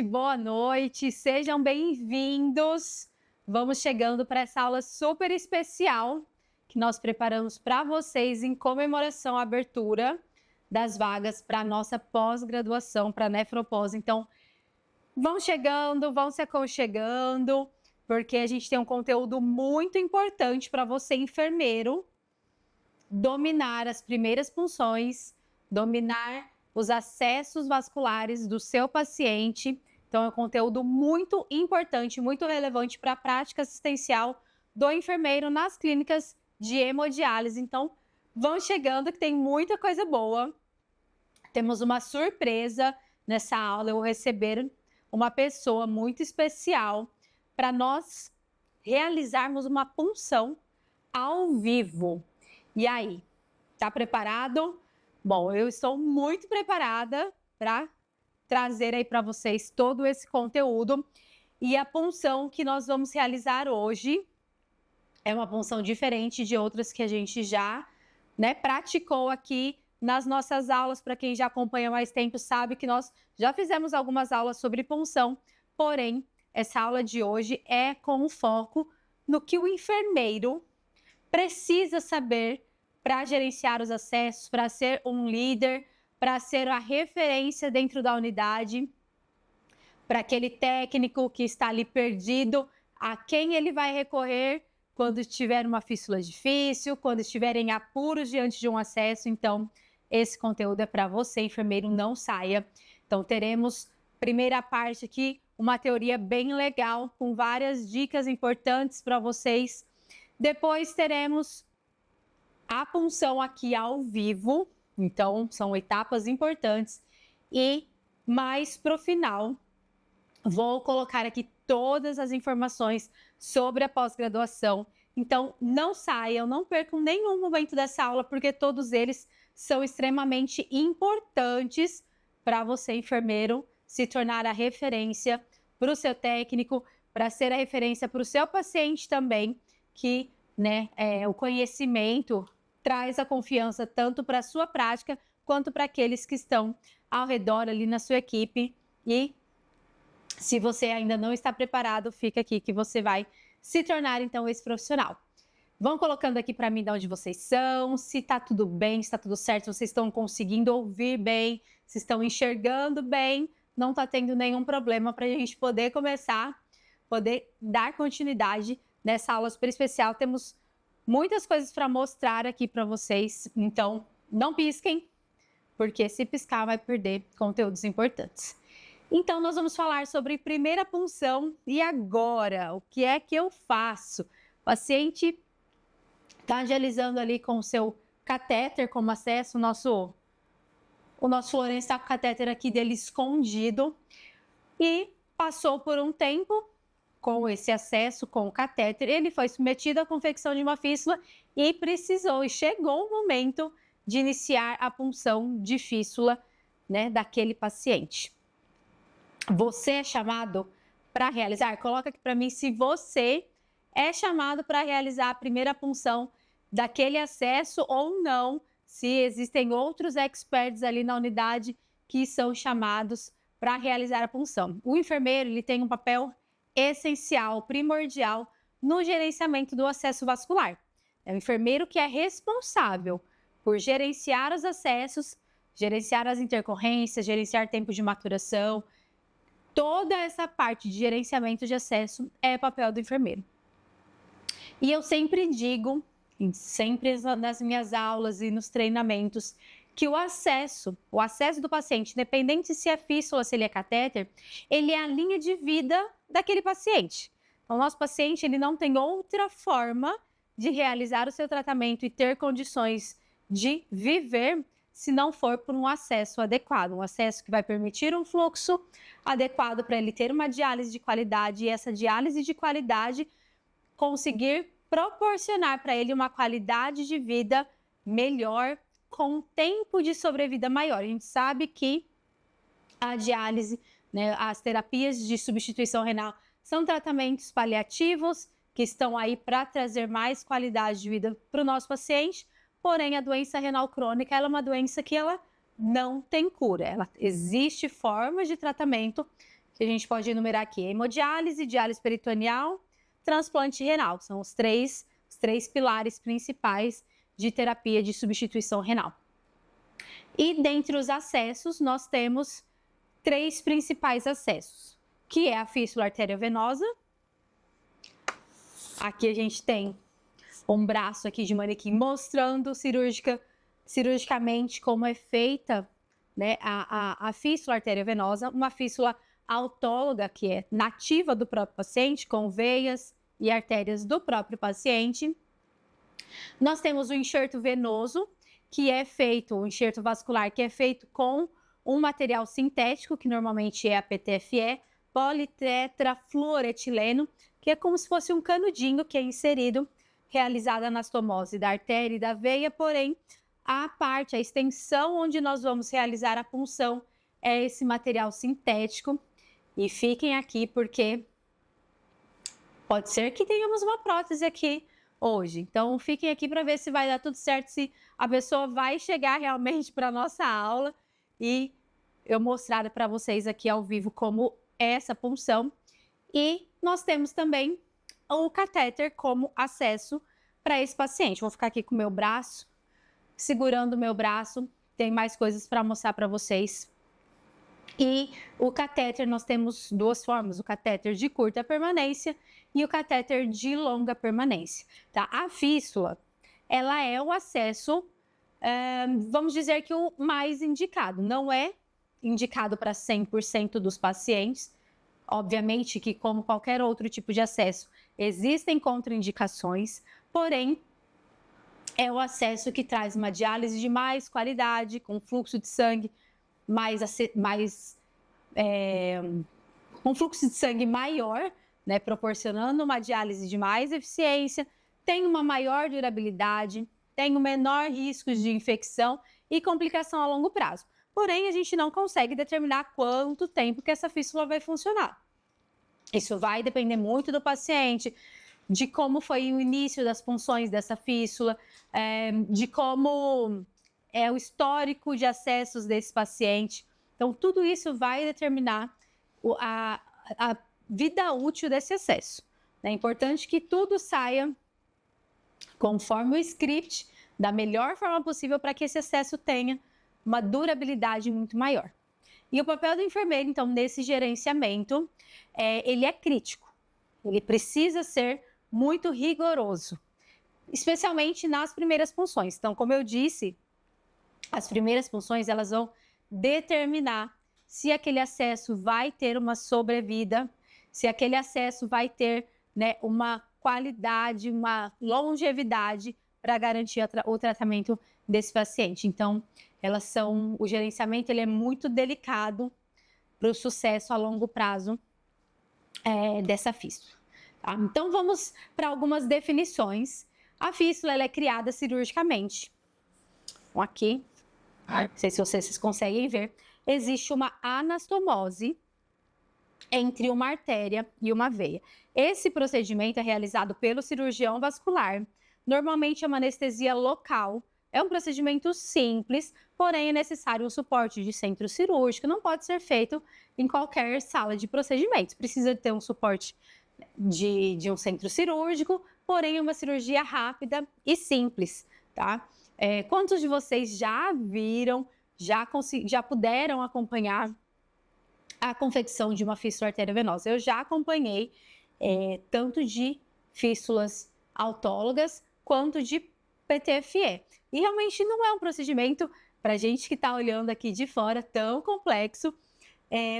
Boa noite, sejam bem-vindos. Vamos chegando para essa aula super especial que nós preparamos para vocês em comemoração à abertura das vagas para a nossa pós-graduação para nefropós. Então, vão chegando, vão se aconchegando, porque a gente tem um conteúdo muito importante para você, enfermeiro, dominar as primeiras funções, dominar os acessos vasculares do seu paciente. Então, é um conteúdo muito importante, muito relevante para a prática assistencial do enfermeiro nas clínicas de hemodiálise. Então, vão chegando que tem muita coisa boa. Temos uma surpresa nessa aula. Eu vou receber uma pessoa muito especial para nós realizarmos uma punção ao vivo. E aí, tá preparado? Bom, eu estou muito preparada para trazer aí para vocês todo esse conteúdo. E a punção que nós vamos realizar hoje é uma punção diferente de outras que a gente já, né, praticou aqui nas nossas aulas. Para quem já acompanha mais tempo sabe que nós já fizemos algumas aulas sobre punção, porém, essa aula de hoje é com o foco no que o enfermeiro precisa saber para gerenciar os acessos, para ser um líder, para ser a referência dentro da unidade, para aquele técnico que está ali perdido, a quem ele vai recorrer quando tiver uma fístula difícil, quando estiverem apuros diante de um acesso. Então, esse conteúdo é para você, enfermeiro, não saia. Então, teremos, primeira parte aqui, uma teoria bem legal, com várias dicas importantes para vocês. Depois teremos a punção aqui ao vivo, então são etapas importantes. E mais para o final, vou colocar aqui todas as informações sobre a pós-graduação. Então, não saiam, não percam nenhum momento dessa aula, porque todos eles são extremamente importantes para você, enfermeiro, se tornar a referência para o seu técnico, para ser a referência para o seu paciente também, que, né, o conhecimento traz a confiança tanto para a sua prática, quanto para aqueles que estão ao redor ali na sua equipe. E se você ainda não está preparado, fica aqui que você vai se tornar, então, esse profissional. Vão colocando aqui para mim de onde vocês são, se está tudo bem, se está tudo certo, se vocês estão conseguindo ouvir bem, se estão enxergando bem, não está tendo nenhum problema para a gente poder começar, poder dar continuidade nessa aula super especial. Temos muitas coisas para mostrar aqui para vocês, então não pisquem, porque se piscar vai perder conteúdos importantes. Então, nós vamos falar sobre primeira punção. E agora, o que é que eu faço? O paciente está angiolizando ali com o seu catéter como acesso. O nosso Lourenço está com o catéter aqui dele escondido. E passou por um tempo com esse acesso, com o catéter. Ele foi submetido à confecção de uma fístula e precisou, e chegou o momento de iniciar a punção de fístula, né, daquele paciente. Você é chamado para realizar? Coloca aqui para mim se você é chamado para realizar a primeira punção daquele acesso ou não, se existem outros experts ali na unidade que são chamados para realizar a punção. O enfermeiro, ele tem um papel essencial, primordial no gerenciamento do acesso vascular. É o enfermeiro que é responsável por gerenciar os acessos, gerenciar as intercorrências, gerenciar tempo de maturação. Toda essa parte de gerenciamento de acesso é papel do enfermeiro. E eu sempre digo, sempre nas minhas aulas e nos treinamentos, que o acesso do paciente, independente se é fístula, se ele é catéter, ele é a linha de vida daquele paciente. Então, o nosso paciente, ele não tem outra forma de realizar o seu tratamento e ter condições de viver se não for por um acesso adequado, um acesso que vai permitir um fluxo adequado para ele ter uma diálise de qualidade, e essa diálise de qualidade conseguir proporcionar para ele uma qualidade de vida melhor, com um tempo de sobrevida maior. A gente sabe que a diálise, né, as terapias de substituição renal são tratamentos paliativos que estão aí para trazer mais qualidade de vida para o nosso paciente. Porém, a doença renal crônica ela é uma doença que ela não tem cura. Existe formas de tratamento que a gente pode enumerar aqui: hemodiálise, diálise peritoneal, transplante renal. São os três pilares principais de terapia de substituição renal. E dentre os acessos, nós temos 3 principais acessos, que é a fístula arteriovenosa. Aqui a gente tem um braço aqui de manequim mostrando cirurgicamente como é feita, né, a fístula arteriovenosa, uma fístula autóloga que é nativa do próprio paciente, com veias e artérias do próprio paciente. Nós temos o enxerto venoso, que é feito, o enxerto vascular, que é feito com um material sintético, que normalmente é a PTFE, politetrafluoretileno, que é como se fosse um canudinho que é inserido, realizada a anastomose da artéria e da veia, porém, a extensão onde nós vamos realizar a punção é esse material sintético. E fiquem aqui porque pode ser que tenhamos uma prótese aqui hoje. Então, fiquem aqui para ver se vai dar tudo certo, se a pessoa vai chegar realmente para a nossa aula e eu mostrar para vocês aqui ao vivo como é essa punção. E nós temos também o catéter como acesso para esse paciente. Vou ficar aqui com o meu braço, segurando o meu braço. Tem mais coisas para mostrar para vocês. E o catéter, nós temos duas formas, o catéter de curta permanência e o catéter de longa permanência, tá? A fístula, ela é o acesso, vamos dizer que o mais indicado, não é indicado para 100% dos pacientes, obviamente que como qualquer outro tipo de acesso, existem contraindicações, porém, é o acesso que traz uma diálise de mais qualidade, com fluxo de sangue um fluxo de sangue maior, né, proporcionando uma diálise de mais eficiência, tem uma maior durabilidade, tem um menor risco de infecção e complicação a longo prazo. Porém, a gente não consegue determinar quanto tempo que essa fístula vai funcionar. Isso vai depender muito do paciente, de como foi o início das punções dessa fístula, de como é o histórico de acessos desse paciente. Então, tudo isso vai determinar a vida útil desse acesso. É importante que tudo saia conforme o script, da melhor forma possível, para que esse acesso tenha uma durabilidade muito maior. E o papel do enfermeiro, então, nesse gerenciamento, ele é crítico. Ele precisa ser muito rigoroso, especialmente nas primeiras punções. Então, como eu disse, as primeiras punções, elas vão determinar se aquele acesso vai ter uma sobrevida, se aquele acesso vai ter, né, uma qualidade, uma longevidade para garantir o tratamento desse paciente. Então, o gerenciamento ele é muito delicado para o sucesso a longo prazo dessa fístula. Tá? Então, vamos para algumas definições. A fístula ela é criada cirurgicamente. Então, aqui, não sei se vocês conseguem ver, existe uma anastomose entre uma artéria e uma veia. Esse procedimento é realizado pelo cirurgião vascular. Normalmente é uma anestesia local. É um procedimento simples, porém é necessário o suporte de centro cirúrgico. Não pode ser feito em qualquer sala de procedimentos. Precisa ter um suporte de um centro cirúrgico, porém é uma cirurgia rápida e simples, tá? Quantos de vocês já viram, já puderam acompanhar a confecção de uma fístula arteriovenosa? Eu já acompanhei tanto de fístulas autólogas quanto de PTFE. E realmente não é um procedimento, para a gente que está olhando aqui de fora, tão complexo,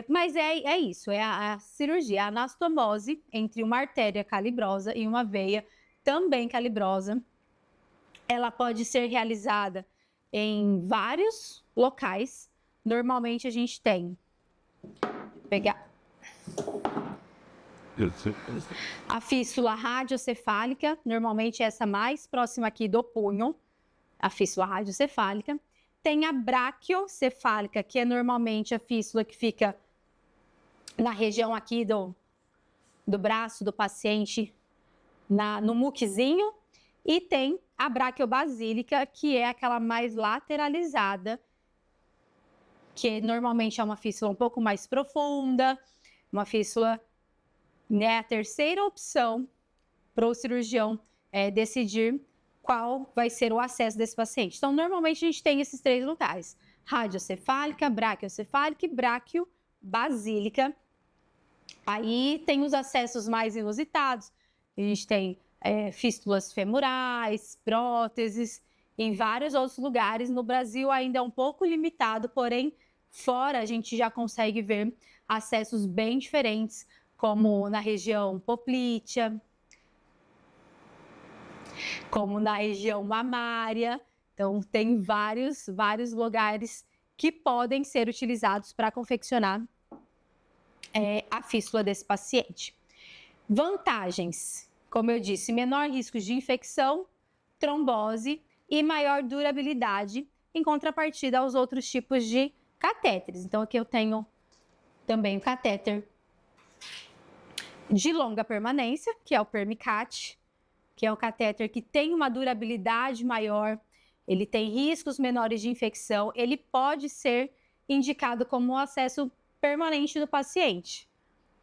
mas é isso, é a cirurgia, a anastomose entre uma artéria calibrosa e uma veia também calibrosa. Ela pode ser realizada em vários locais. Normalmente a gente tem, vou pegar a fístula radiocefálica, normalmente essa mais próxima aqui do punho, a fístula radiocefálica. Tem a braquiocefálica, que é normalmente a fístula que fica na região aqui do braço do paciente, no muquezinho. E tem a braquiobasílica, que é aquela mais lateralizada, que normalmente é uma fístula um pouco mais profunda, uma fístula, né, a terceira opção para o cirurgião decidir qual vai ser o acesso desse paciente. Então, normalmente a gente tem esses três lugares: radiocefálica, braquiocefálica e braquiobasílica. Aí tem os acessos mais inusitados. A gente tem fístulas femorais, próteses, em vários outros lugares. No Brasil ainda é um pouco limitado, porém, fora a gente já consegue ver acessos bem diferentes, como na região poplítea, como na região mamária. Então, tem vários lugares que podem ser utilizados para confeccionar a fístula desse paciente. Vantagens, como eu disse, menor risco de infecção, trombose, e maior durabilidade em contrapartida aos outros tipos de catéteres. Então, aqui eu tenho também o catéter de longa permanência, que é o Permicat, que é o catéter que tem uma durabilidade maior, ele tem riscos menores de infecção, ele pode ser indicado como um acesso permanente do paciente,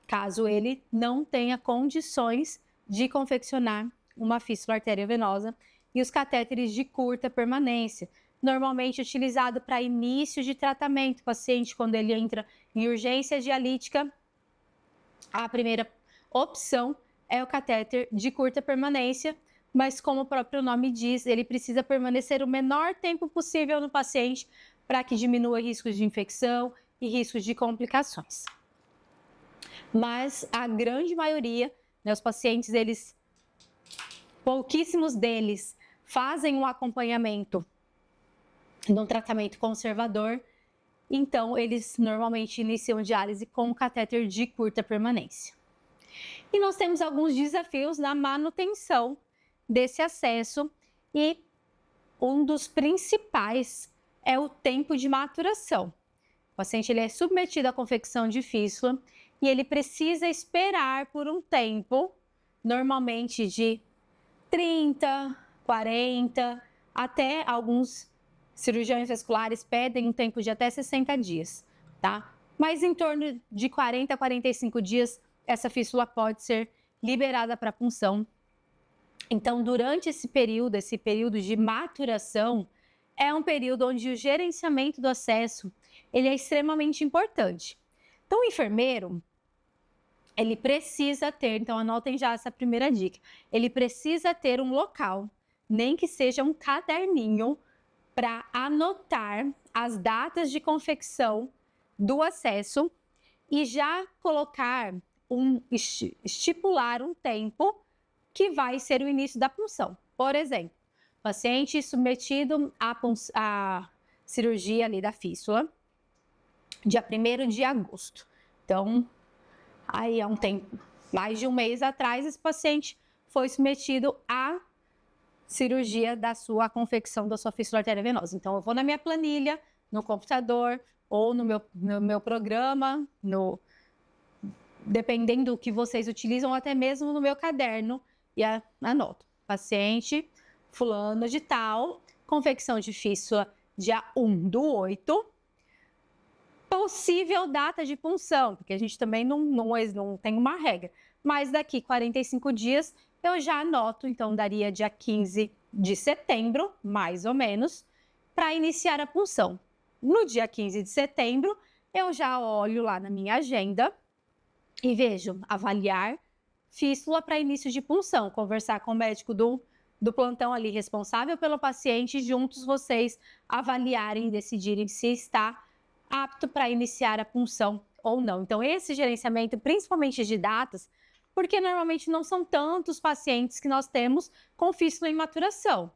caso ele não tenha condições de confeccionar uma fístula arteriovenosa. E os catéteres de curta permanência, normalmente utilizado para início de tratamento. O paciente, quando ele entra em urgência dialítica, a primeira opção é o catéter de curta permanência, mas como o próprio nome diz, ele precisa permanecer o menor tempo possível no paciente para que diminua riscos de infecção e riscos de complicações. Mas a grande maioria, né, os pacientes, pouquíssimos deles fazem um acompanhamento num tratamento conservador, então eles normalmente iniciam diálise com o catéter de curta permanência. E nós temos alguns desafios na manutenção desse acesso e um dos principais é o tempo de maturação. O paciente ele é submetido à confecção de fístula e ele precisa esperar por um tempo, normalmente de 30, 40, até alguns cirurgiões vasculares pedem um tempo de até 60 dias, tá? Mas em torno de 40 a 45 dias, essa fístula pode ser liberada para punção. Então, durante esse período de maturação, é um período onde o gerenciamento do acesso ele é extremamente importante. Então, o enfermeiro, ele precisa ter, então anotem já essa primeira dica, ele precisa ter um local, nem que seja um caderninho, para anotar as datas de confecção do acesso e já colocar estipular um tempo que vai ser o início da punção. Por exemplo, paciente submetido à cirurgia ali da fístula, dia 1º de agosto. Então, aí há um tempo, mais de um mês atrás, esse paciente foi submetido à cirurgia da sua confecção da sua fístula arteriovenosa. Então, eu vou na minha planilha, no computador ou no meu programa, dependendo do que vocês utilizam, ou até mesmo no meu caderno, e anoto. Paciente fulano de tal, confecção de fístula dia 1/8, possível data de punção, porque a gente também não tem uma regra, mas daqui 45 dias eu já anoto, então daria dia 15 de setembro, mais ou menos, para iniciar a punção. No dia 15 de setembro, eu já olho lá na minha agenda e vejo avaliar fístula para início de punção, conversar com o médico do plantão ali responsável pelo paciente, juntos vocês avaliarem e decidirem se está apto para iniciar a punção ou não. Então, esse gerenciamento, principalmente de datas, porque normalmente não são tantos pacientes que nós temos com fístula em maturação.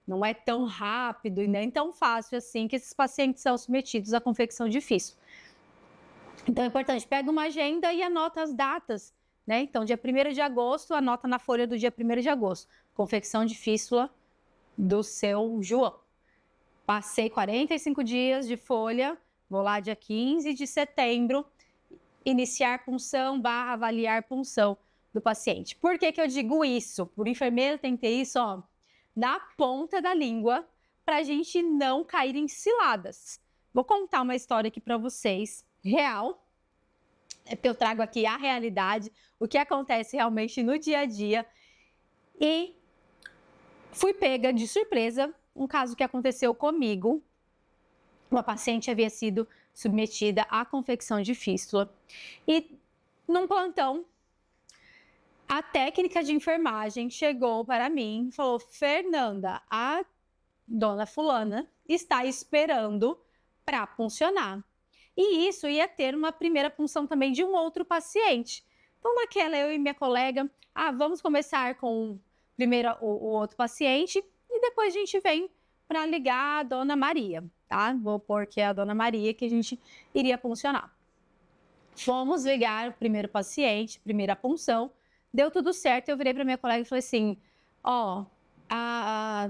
Não é tão rápido e nem tão fácil assim que esses pacientes são submetidos à confecção de fístula. Então, é importante, pega uma agenda e anota as datas, né? Então, dia 1º de agosto, anota na folha do dia 1º de agosto, confecção de fístula do seu João. Passei 45 dias de folha, vou lá dia 15 de setembro, iniciar punção / avaliar punção do paciente. Por que eu digo isso? O enfermeiro tem que ter isso, ó, na ponta da língua, para a gente não cair em ciladas. Vou contar uma história aqui para vocês, real, é porque eu trago aqui a realidade, o que acontece realmente no dia a dia. E fui pega de surpresa, um caso que aconteceu comigo. Uma paciente havia sido submetida à confecção de fístula e num plantão, a técnica de enfermagem chegou para mim e falou: Fernanda, a dona fulana está esperando para puncionar. E isso ia ter uma primeira punção também de um outro paciente. Então, naquela, eu e minha colega, vamos começar com primeiro o outro paciente e depois a gente vem para ligar a dona Maria, tá? Vou pôr que é a dona Maria que a gente iria puncionar. Fomos ligar o primeiro paciente, primeira punção, deu tudo certo. Eu virei para minha colega e falei assim: ó, a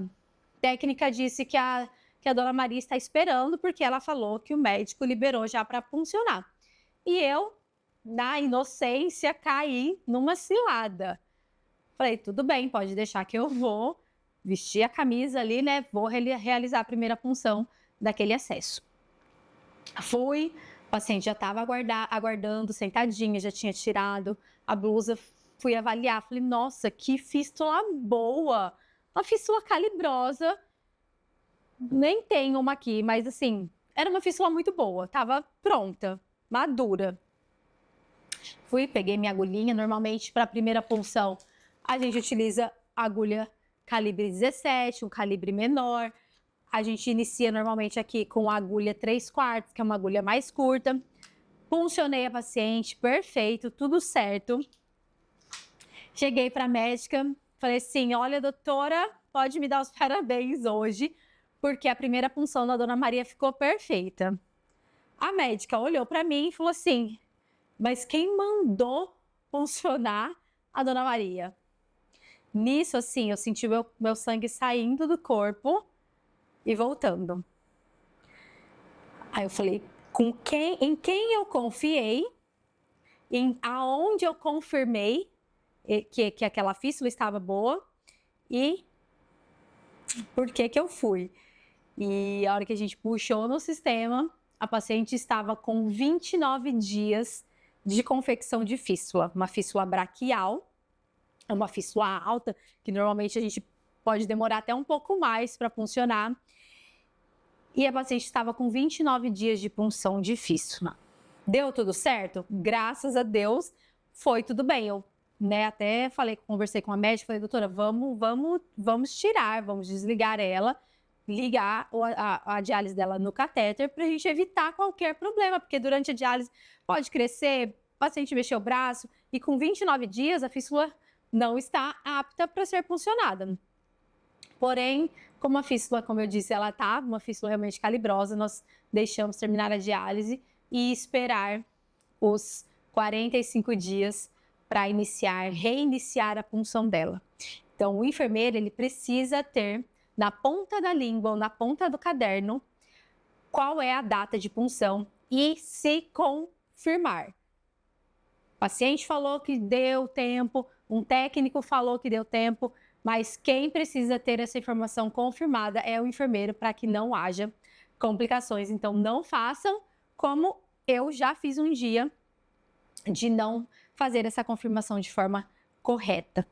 técnica disse que a dona Maria está esperando, porque ela falou que o médico liberou já para puncionar. E eu, na inocência, caí numa cilada. Falei, tudo bem, pode deixar que eu vou vestir a camisa ali, né? Vou realizar a primeira punção daquele acesso. Fui, o paciente já estava aguardando, sentadinha, já tinha tirado a blusa, fui avaliar, falei, nossa, que fístula boa, uma fístula calibrosa, nem tem uma aqui, mas assim, era uma fístula muito boa, estava pronta, madura. Fui, peguei minha agulhinha, normalmente para a primeira punção a gente utiliza agulha calibre 17, um calibre menor. A gente inicia normalmente aqui com a agulha 3/4, que é uma agulha mais curta. Puncionei a paciente, perfeito, tudo certo. Cheguei para a médica, falei assim, olha, doutora, pode me dar os parabéns hoje, porque a primeira punção da dona Maria ficou perfeita. A médica olhou para mim e falou assim, mas quem mandou puncionar a dona Maria? Nisso, assim, eu senti meu sangue saindo do corpo e voltando. Aí eu falei, em quem eu confiei, aonde eu confirmei que aquela fístula estava boa e por que eu fui. E a hora que a gente puxou no sistema, a paciente estava com 29 dias de confecção de fístula, uma fístula braquial, uma fístula alta, que normalmente a gente pode demorar até um pouco mais para puncionar. E a paciente estava com 29 dias de punção de fístula. Deu tudo certo? Graças a Deus, foi tudo bem. Eu, né, até conversei com a médica, falei, doutora, vamos tirar, vamos desligar ela, ligar a diálise dela no catéter para a gente evitar qualquer problema, porque durante a diálise pode crescer, o paciente mexer o braço e com 29 dias a fístula não está apta para ser puncionada. Porém, como a fístula, como eu disse, ela está uma fístula realmente calibrosa, nós deixamos terminar a diálise e esperar os 45 dias para reiniciar a punção dela. Então, o enfermeiro, ele precisa ter na ponta da língua ou na ponta do caderno qual é a data de punção e se confirmar. O paciente falou que deu tempo, um técnico falou que deu tempo, mas quem precisa ter essa informação confirmada é o enfermeiro para que não haja complicações. Então, não façam como eu já fiz um dia de não fazer essa confirmação de forma correta.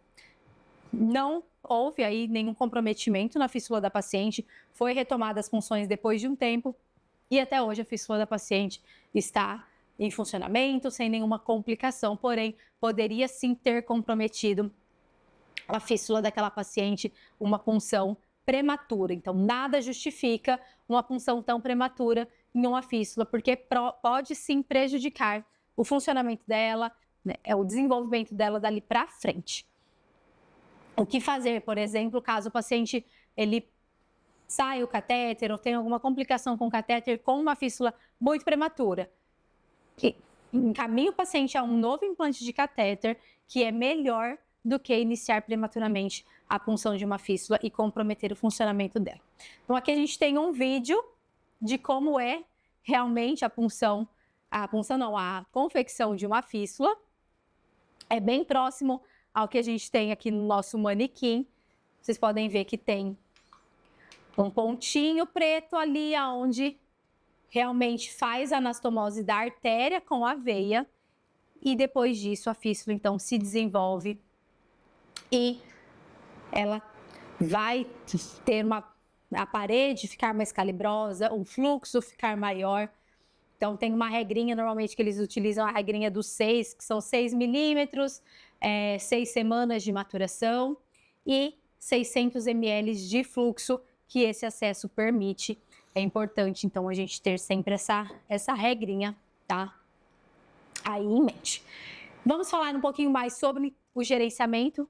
Não houve aí nenhum comprometimento na fístula da paciente, foi retomada as funções depois de um tempo e até hoje a fístula da paciente está em funcionamento, sem nenhuma complicação, porém poderia sim ter comprometido a fístula daquela paciente uma punção prematura. Então, nada justifica uma punção tão prematura em uma fístula, porque pode sim prejudicar o funcionamento dela, né, o desenvolvimento dela dali para frente. O que fazer, por exemplo, caso o paciente ele saia o catéter ou tenha alguma complicação com o catéter com uma fístula muito prematura? Encaminhe o paciente a um novo implante de catéter, que é melhor do que iniciar prematuramente a punção de uma fístula e comprometer o funcionamento dela. Então, aqui a gente tem um vídeo de como é realmente a confecção de uma fístula. É bem próximo ao que a gente tem aqui no nosso manequim. Vocês podem ver que tem um pontinho preto ali onde realmente faz a anastomose da artéria com a veia e depois disso a fístula então se desenvolve e ela vai ter a parede ficar mais calibrosa, o fluxo ficar maior. Então tem uma regrinha normalmente que eles utilizam, a regrinha dos 6, que são 6 milímetros, 6 semanas de maturação e 600 ml de fluxo que esse acesso permite. É importante, então, a gente ter sempre essa regrinha, tá? Aí em mente. Vamos falar um pouquinho mais sobre o gerenciamento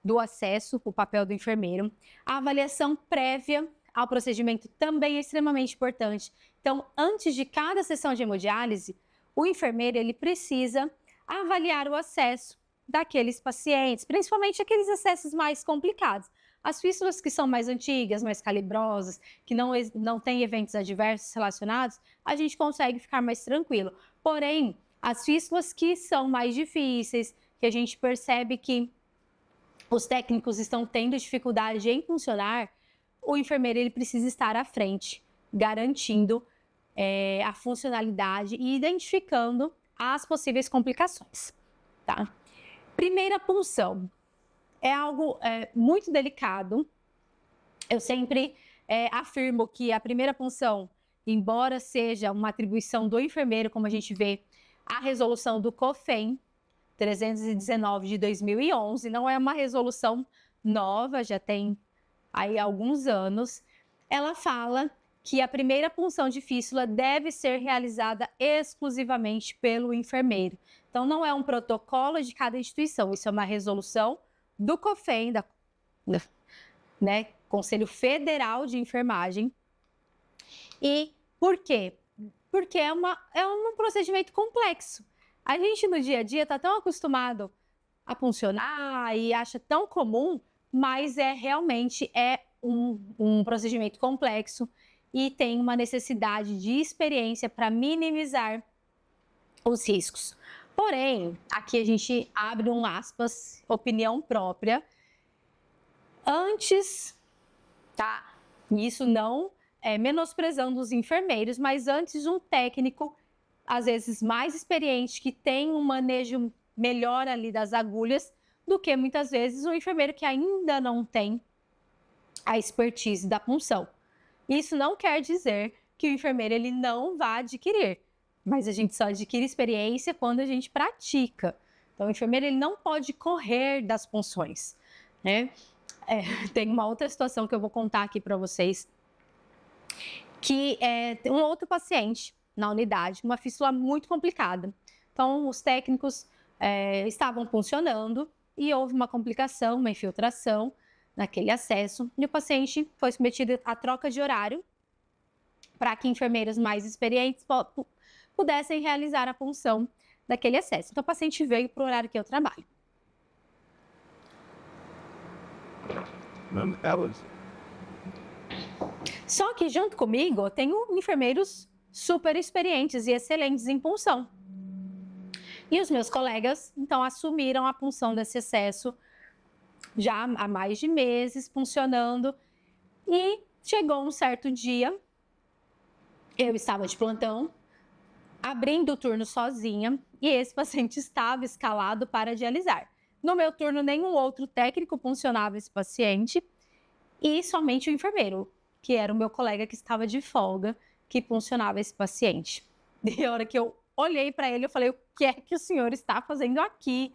do acesso, o papel do enfermeiro. A avaliação prévia ao procedimento também é extremamente importante. Então, antes de cada sessão de hemodiálise, o enfermeiro ele precisa avaliar o acesso daqueles pacientes, principalmente aqueles acessos mais complicados. As fístulas que são mais antigas, mais calibrosas, que não têm eventos adversos relacionados, a gente consegue ficar mais tranquilo. Porém, as fístulas que são mais difíceis, que a gente percebe que os técnicos estão tendo dificuldade em funcionar, o enfermeiro ele precisa estar à frente, garantindo a funcionalidade e identificando as possíveis complicações, tá? Primeira punção é algo muito delicado. Eu sempre afirmo que a primeira punção, embora seja uma atribuição do enfermeiro, como a gente vê a resolução do COFEM 319 de 2011, não é uma resolução nova, já tem aí alguns anos, ela fala que a primeira punção de fístula deve ser realizada exclusivamente pelo enfermeiro. Então, não é um protocolo de cada instituição, isso é uma resolução do COFEM, Conselho Federal de Enfermagem. E por quê? Porque é um procedimento complexo. A gente, no dia a dia, está tão acostumado a puncionar e acha tão comum, mas realmente um procedimento complexo e tem uma necessidade de experiência para minimizar os riscos. Porém, aqui a gente abre um aspas, opinião própria. Antes, tá? Isso não menosprezando os enfermeiros, mas antes um técnico, às vezes mais experiente, que tem um manejo melhor ali das agulhas, do que muitas vezes um enfermeiro que ainda não tem a expertise da punção. Isso não quer dizer que o enfermeiro ele não vá adquirir, mas a gente só adquire experiência quando a gente pratica. Então, o enfermeiro ele não pode correr das punções, né? Tem uma outra situação que eu vou contar aqui para vocês, que tem um outro paciente na unidade, uma fístula muito complicada. Então, os técnicos estavam funcionando e houve uma complicação, uma infiltração naquele acesso, e o paciente foi submetido à troca de horário para que enfermeiros mais experientes pudessem realizar a punção daquele acesso. Então, o paciente veio para o horário que eu trabalho. Só que junto comigo eu tenho enfermeiros super experientes e excelentes em punção. E os meus colegas, então, assumiram a punção desse acesso já há mais de meses, funcionando. E chegou um certo dia, eu estava de plantão, abrindo o turno sozinha, e esse paciente estava escalado para dialisar. No meu turno, nenhum outro técnico puncionava esse paciente, e somente o enfermeiro, que era o meu colega que estava de folga, que puncionava esse paciente. E a hora que eu olhei para ele, eu falei, o que é que o senhor está fazendo aqui?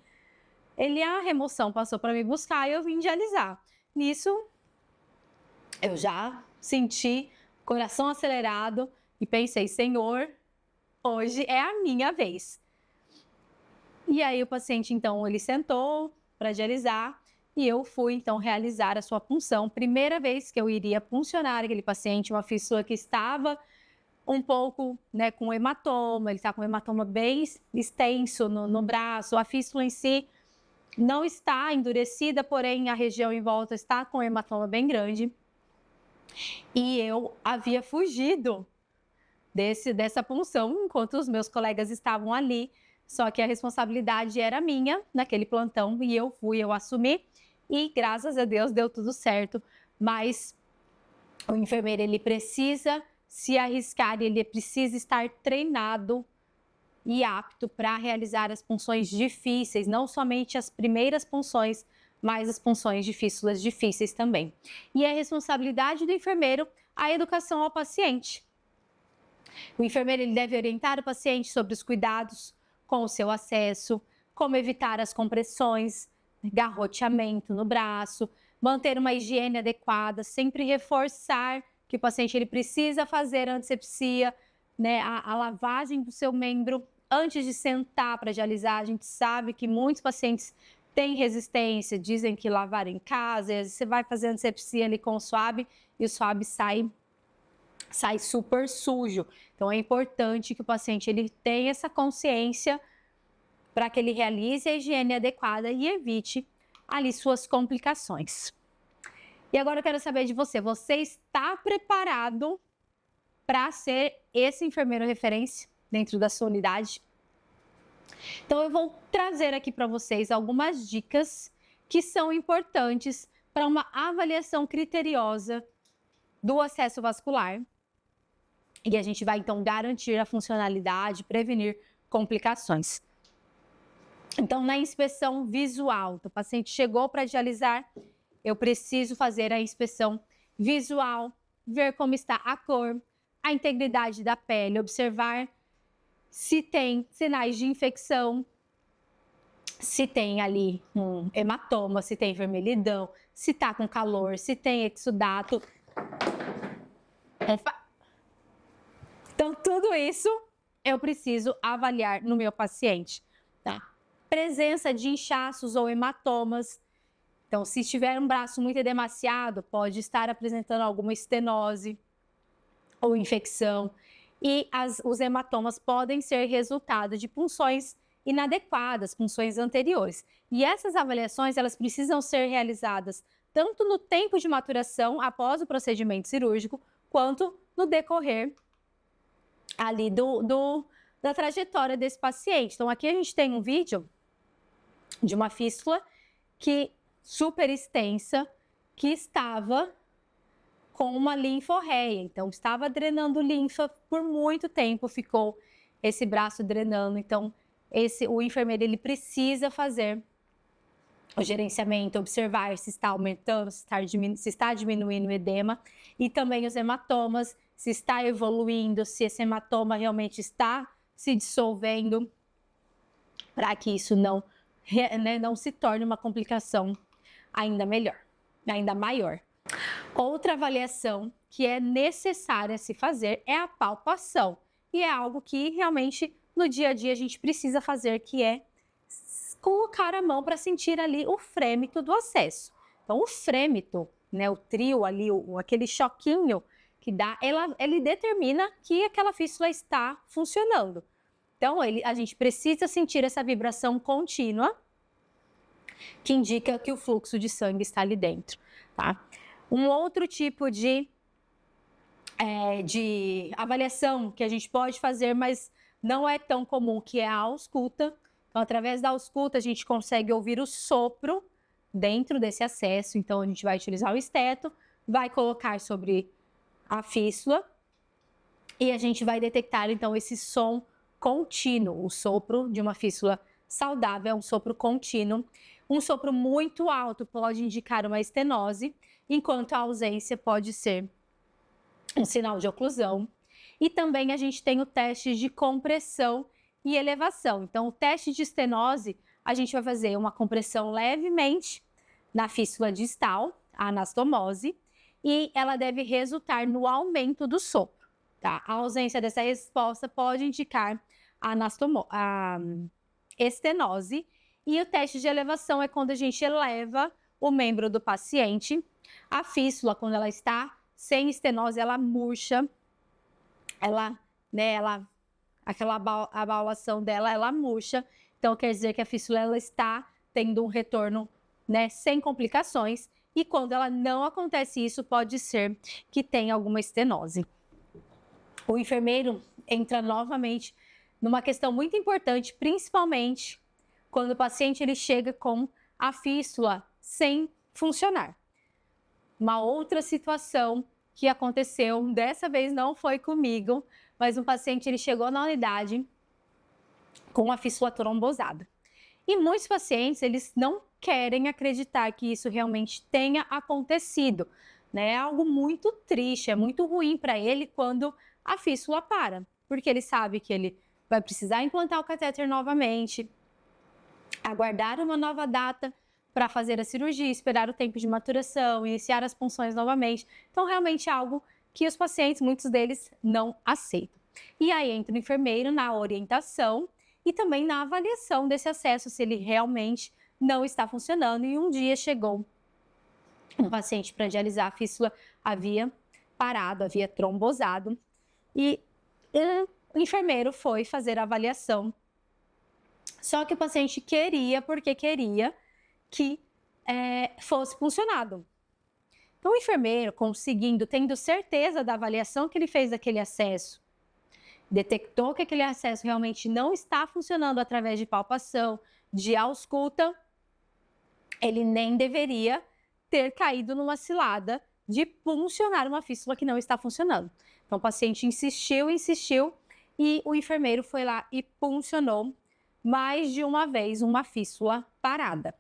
A remoção passou para me buscar e eu vim dialisar. Nisso, eu já senti o coração acelerado e pensei, Senhor, hoje é a minha vez. E aí o paciente, então, ele sentou para dialisar e eu fui, então, realizar a sua punção. Primeira vez que eu iria puncionar aquele paciente, uma fístula que estava um pouco, com hematoma, ele está com um hematoma bem extenso no braço, a fístula em si não está endurecida, porém a região em volta está com um hematoma bem grande. E eu havia fugido dessa punção enquanto os meus colegas estavam ali, só que a responsabilidade era minha naquele plantão e eu assumi e graças a Deus deu tudo certo, mas o enfermeiro ele precisa se arriscar, ele precisa estar treinado e apto para realizar as punções difíceis, não somente as primeiras punções, mas as punções de fístulas difíceis também. E é responsabilidade do enfermeiro a educação ao paciente. O enfermeiro ele deve orientar o paciente sobre os cuidados com o seu acesso, como evitar as compressões, garroteamento no braço, manter uma higiene adequada, sempre reforçar que o paciente ele precisa fazer a antisepsia, a lavagem do seu membro antes de sentar para dialisar. A gente sabe que muitos pacientes têm resistência, dizem que lavar em casa, e às vezes você vai fazer antisepsia ali com o swab e o swab sai super sujo. Então é importante que o paciente ele tenha essa consciência para que ele realize a higiene adequada e evite ali suas complicações. E agora eu quero saber de você. Você está preparado para ser esse enfermeiro referência dentro da sua unidade? Então, eu vou trazer aqui para vocês algumas dicas que são importantes para uma avaliação criteriosa do acesso vascular. E a gente vai, então, garantir a funcionalidade, prevenir complicações. Então, na inspeção visual, o paciente chegou para dialisar, eu preciso fazer a inspeção visual, ver como está a cor, a integridade da pele, observar se tem sinais de infecção, se tem ali um hematoma, se tem vermelhidão, se está com calor, se tem exudato. Então, tudo isso eu preciso avaliar no meu paciente, tá? Presença de inchaços ou hematomas. Então, se tiver um braço muito edemaciado, pode estar apresentando alguma estenose ou infecção. E os hematomas podem ser resultado de punções inadequadas, punções anteriores. E essas avaliações, elas precisam ser realizadas tanto no tempo de maturação, após o procedimento cirúrgico, quanto no decorrer ali da trajetória desse paciente. Então, aqui a gente tem um vídeo de uma fístula super extensa, que estava com uma linforreia. Então, estava drenando linfa por muito tempo, ficou esse braço drenando. Então, o enfermeiro ele precisa fazer o gerenciamento, observar se está aumentando, se está diminuindo o edema, e também os hematomas, se está evoluindo, se esse hematoma realmente está se dissolvendo, para que isso não se torne uma complicação ainda maior. Outra avaliação que é necessária se fazer é a palpação, e é algo que realmente no dia a dia a gente precisa fazer, que é colocar a mão para sentir ali o frêmito do acesso. Então, o frêmito, o trio ali, aquele choquinho que dá, ele determina que aquela fístula está funcionando. Então, a gente precisa sentir essa vibração contínua, que indica que o fluxo de sangue está ali dentro, tá? Um outro tipo de avaliação que a gente pode fazer, mas não é tão comum, que é a ausculta. Então, através da ausculta, a gente consegue ouvir o sopro dentro desse acesso. Então, a gente vai utilizar o esteto, vai colocar sobre a fístula e a gente vai detectar, então, esse som contínuo. O sopro de uma fístula saudável é um sopro contínuo. Um sopro muito alto pode indicar uma estenose, enquanto a ausência pode ser um sinal de oclusão. E também a gente tem o teste de compressão e elevação. Então, o teste de estenose, a gente vai fazer uma compressão levemente na fístula distal, a anastomose, e ela deve resultar no aumento do sopro, tá? A ausência dessa resposta pode indicar a estenose, e o teste de elevação é quando a gente eleva o membro do paciente. A fístula, quando ela está sem estenose, ela murcha, aquela abaulação dela, ela murcha. Então, quer dizer que a fístula ela está tendo um retorno, sem complicações. E quando ela não acontece isso, pode ser que tenha alguma estenose. O enfermeiro entra novamente numa questão muito importante, principalmente quando o paciente ele chega com a fístula sem funcionar. Uma outra situação que aconteceu, dessa vez não foi comigo, mas um paciente ele chegou na unidade com a fístula trombosada. E muitos pacientes, eles não querem acreditar que isso realmente tenha acontecido, É algo muito triste, é muito ruim para ele quando a fístula para, porque ele sabe que ele vai precisar implantar o catéter novamente, aguardar uma nova data para fazer a cirurgia, esperar o tempo de maturação, iniciar as punções novamente. Então, realmente é algo que os pacientes, muitos deles, não aceitam. E aí entra o enfermeiro na orientação e também na avaliação desse acesso, se ele realmente não está funcionando. E um dia chegou um paciente para dialisar, a fístula havia parado, havia trombosado, e o enfermeiro foi fazer a avaliação. Só que o paciente queria, porque queria que fosse puncionado. Então, o enfermeiro conseguindo, tendo certeza da avaliação que ele fez daquele acesso, detectou que aquele acesso realmente não está funcionando através de palpação, de ausculta, ele nem deveria ter caído numa cilada de puncionar uma fístula que não está funcionando. Então, o paciente insistiu e o enfermeiro foi lá e puncionou mais de uma vez uma fístula parada.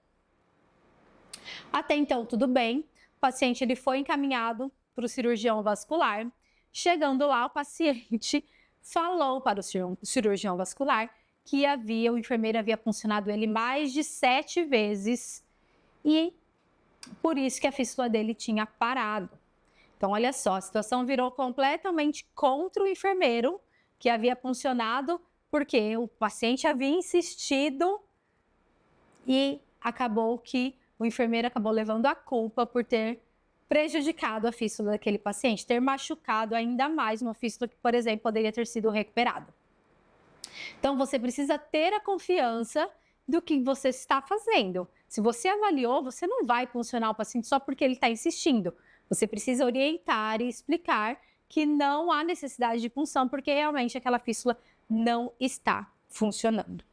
Até então, tudo bem. O paciente ele foi encaminhado para o cirurgião vascular. Chegando lá, o paciente falou para o cirurgião vascular que o enfermeiro havia puncionado ele mais de 7 vezes e por isso que a fístula dele tinha parado. Então, olha só, a situação virou completamente contra o enfermeiro que havia puncionado, porque o paciente havia insistido e acabou que o enfermeiro acabou levando a culpa por ter prejudicado a fístula daquele paciente, ter machucado ainda mais uma fístula que, por exemplo, poderia ter sido recuperada. Então, você precisa ter a confiança do que você está fazendo. Se você avaliou, você não vai puncionar o paciente só porque ele está insistindo. Você precisa orientar e explicar que não há necessidade de punção, porque realmente aquela fístula não está funcionando.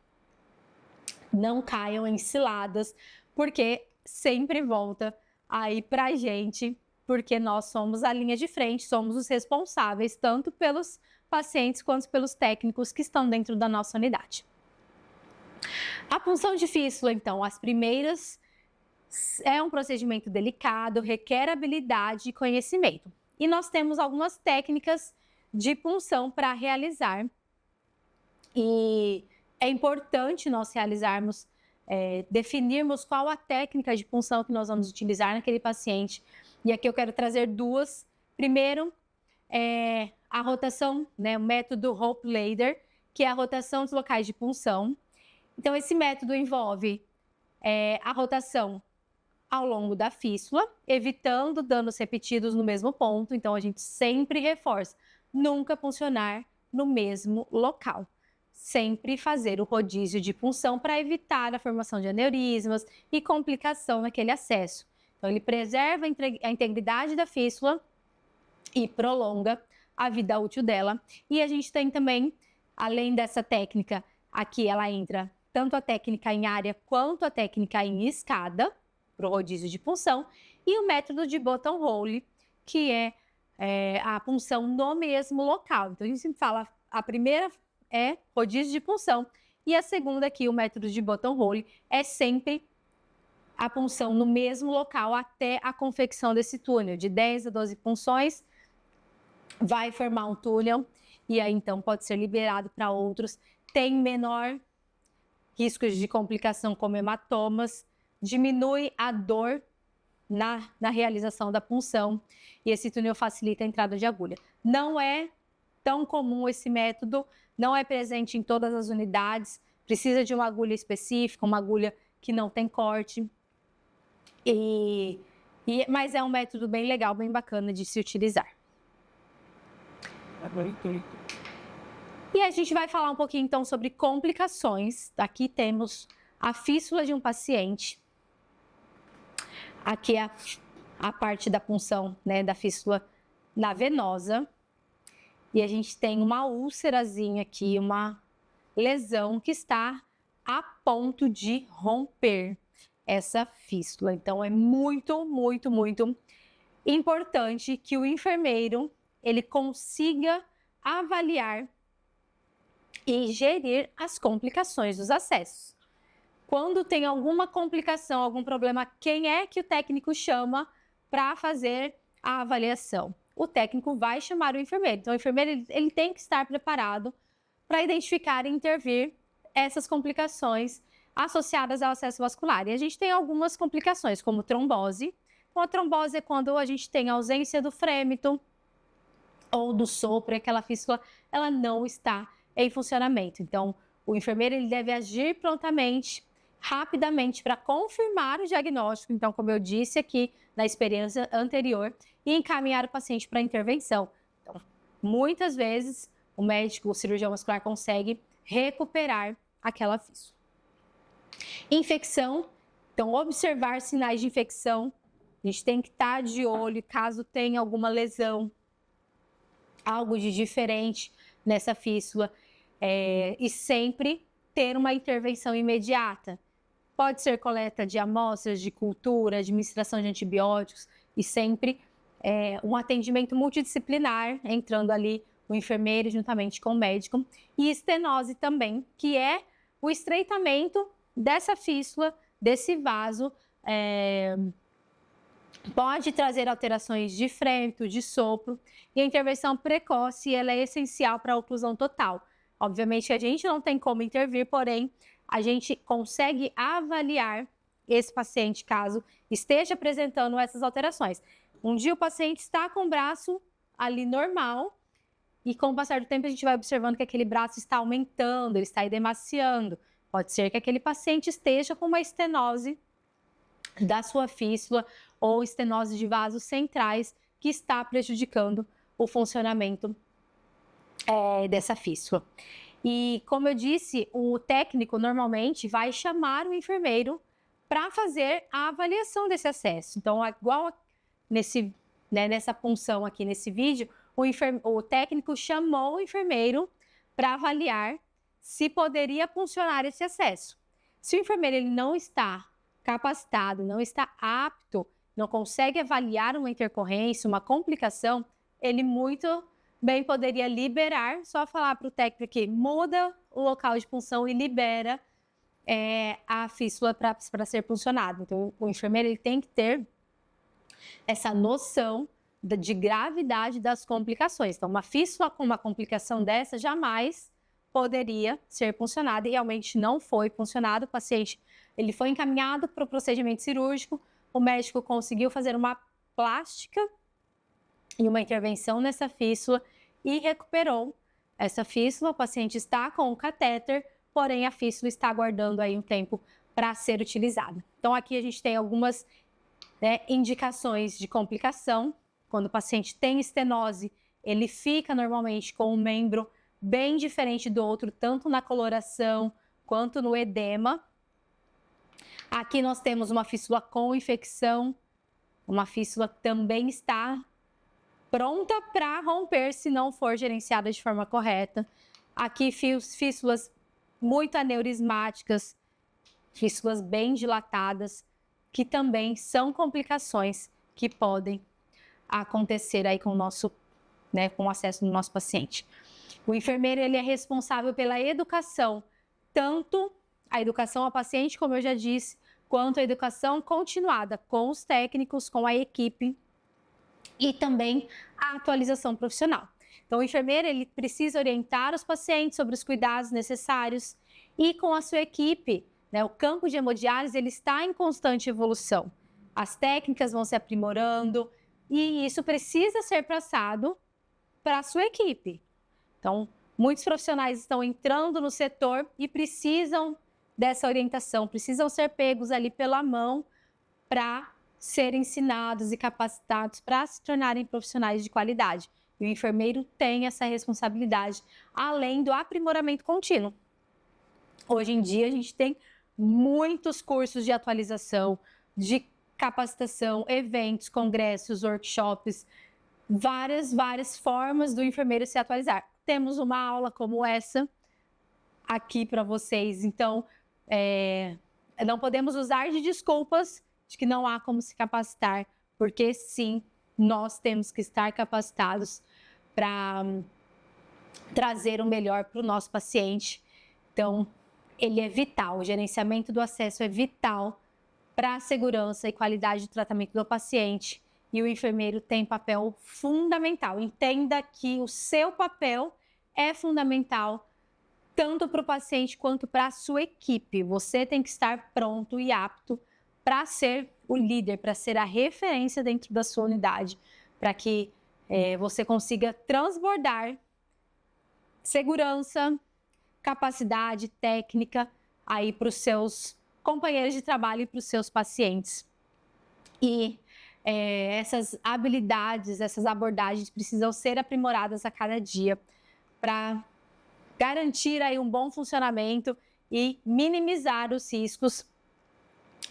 Não caiam em ciladas, porque sempre volta aí pra gente, porque nós somos a linha de frente, somos os responsáveis tanto pelos pacientes quanto pelos técnicos que estão dentro da nossa unidade. A punção de fístula, então, as primeiras é um procedimento delicado, requer habilidade e conhecimento. E nós temos algumas técnicas de punção para realizar. E é importante nós realizarmos, definirmos qual a técnica de punção que nós vamos utilizar naquele paciente. E aqui eu quero trazer duas. Primeiro, a rotação, né, o método Hope-Lader, que é a rotação dos locais de punção. Então, esse método envolve a rotação ao longo da fístula, evitando danos repetidos no mesmo ponto. Então, a gente sempre reforça, nunca puncionar no mesmo local. Sempre fazer o rodízio de punção para evitar a formação de aneurismas e complicação naquele acesso. Então, ele preserva a integridade da fístula e prolonga a vida útil dela. E a gente tem também, além dessa técnica, aqui ela entra tanto a técnica em área quanto a técnica em escada, para o rodízio de punção, e o método de button hole, que é a punção no mesmo local. Então, a gente sempre fala, a primeira é rodízio de punção, e a segunda aqui, o método de button hole, é sempre a punção no mesmo local até a confecção desse túnel, de 10 a 12 punções, vai formar um túnel, e aí então pode ser liberado para outros, tem menor riscos de complicação como hematomas, diminui a dor na realização da punção e esse túnel facilita a entrada de agulha. Não é tão comum esse método, não é presente em todas as unidades, precisa de uma agulha específica, uma agulha que não tem corte, mas é um método bem legal, bem bacana de se utilizar. E a gente vai falar um pouquinho então sobre complicações. Aqui temos a fístula de um paciente. Aqui é a parte da punção, né, da fístula na venosa. E a gente tem uma úlcerazinha aqui, uma lesão que está a ponto de romper essa fístula. Então, é muito, muito, muito importante que o enfermeiro ele consiga avaliar e gerir as complicações dos acessos. Quando tem alguma complicação, algum problema, quem é que o técnico chama para fazer a avaliação? O técnico vai chamar o enfermeiro. Então, o enfermeiro ele tem que estar preparado para identificar e intervir essas complicações associadas ao acesso vascular. E a gente tem algumas complicações, como trombose. Então, a trombose é quando a gente tem ausência do frêmito ou do sopro, e aquela fístula ela não está em funcionamento. Então, o enfermeiro ele deve agir prontamente, rapidamente, para confirmar o diagnóstico. Então, como eu disse aqui na experiência anterior, e encaminhar o paciente para a intervenção. Então, muitas vezes, o médico, o cirurgião vascular consegue recuperar aquela fístula. Infecção. Então, observar sinais de infecção A gente tem que estar de olho caso tenha alguma lesão, algo de diferente nessa fístula, e sempre ter uma intervenção imediata. Pode ser coleta de amostras de cultura, administração de antibióticos e sempre um atendimento multidisciplinar, entrando ali o enfermeiro juntamente com o médico, e estenose também, que é o estreitamento dessa fístula, desse vaso, pode trazer alterações de frêmito, de sopro, e a intervenção precoce ela é essencial para a oclusão total. Obviamente a gente não tem como intervir, porém a gente consegue avaliar esse paciente caso esteja apresentando essas alterações. Um dia o paciente está com o braço ali normal e com o passar do tempo a gente vai observando que aquele braço está aumentando, ele está edemaciando. Pode ser que aquele paciente esteja com uma estenose da sua fístula ou estenose de vasos centrais que está prejudicando o funcionamento dessa fístula. E como eu disse, o técnico normalmente vai chamar o enfermeiro para fazer a avaliação desse acesso. Então, igual nessa punção aqui nesse vídeo, o técnico chamou o enfermeiro para avaliar se poderia funcionar esse acesso. Se o enfermeiro ele não está capacitado, não está apto, não consegue avaliar uma intercorrência, uma complicação, ele muito bem poderia liberar, só falar para o técnico que muda o local de punção e libera a fístula para ser puncionada. Então, o enfermeiro ele tem que ter essa noção de gravidade das complicações. Então, uma fístula com uma complicação dessa jamais poderia ser puncionada e realmente não foi puncionado. O paciente ele foi encaminhado para o procedimento cirúrgico, o médico conseguiu fazer uma plástica e uma intervenção nessa fístula e recuperou essa fístula. O paciente está com o catéter, porém a fístula está aguardando aí um tempo para ser utilizada. Então aqui a gente tem algumas indicações de complicação. Quando o paciente tem estenose, ele fica normalmente com um membro bem diferente do outro, tanto na coloração quanto no edema. Aqui nós temos uma fístula com infecção, uma fístula que também está pronta para romper se não for gerenciada de forma correta. Aqui fístulas muito aneurismáticas, fístulas bem dilatadas, que também são complicações que podem acontecer aí com com o acesso do nosso paciente. O enfermeiro ele é responsável pela educação, tanto a educação ao paciente, como eu já disse, quanto a educação continuada com os técnicos, com a equipe e também a atualização profissional. Então, o enfermeiro ele precisa orientar os pacientes sobre os cuidados necessários e com a sua equipe, o campo de hemodiálise ele está em constante evolução. As técnicas vão se aprimorando e isso precisa ser passado para a sua equipe. Então, muitos profissionais estão entrando no setor e precisam dessa orientação, precisam ser pegos ali pela mão para serem ensinados e capacitados para se tornarem profissionais de qualidade. E o enfermeiro tem essa responsabilidade, além do aprimoramento contínuo. Hoje em dia, a gente tem muitos cursos de atualização, de capacitação, eventos, congressos, workshops, várias formas do enfermeiro se atualizar. Temos uma aula como essa aqui para vocês, então não podemos usar de desculpas de que não há como se capacitar, porque sim, nós temos que estar capacitados para trazer o melhor para o nosso paciente. Então, ele é vital, o gerenciamento do acesso é vital para a segurança e qualidade do tratamento do paciente. E o enfermeiro tem papel fundamental. Entenda que o seu papel é fundamental tanto para o paciente quanto para a sua equipe. Você tem que estar pronto e apto para ser o líder, para ser a referência dentro da sua unidade, para que você consiga transbordar segurança, capacidade técnica aí para os seus companheiros de trabalho e para os seus pacientes. E essas habilidades, essas abordagens precisam ser aprimoradas a cada dia para garantir aí um bom funcionamento e minimizar os riscos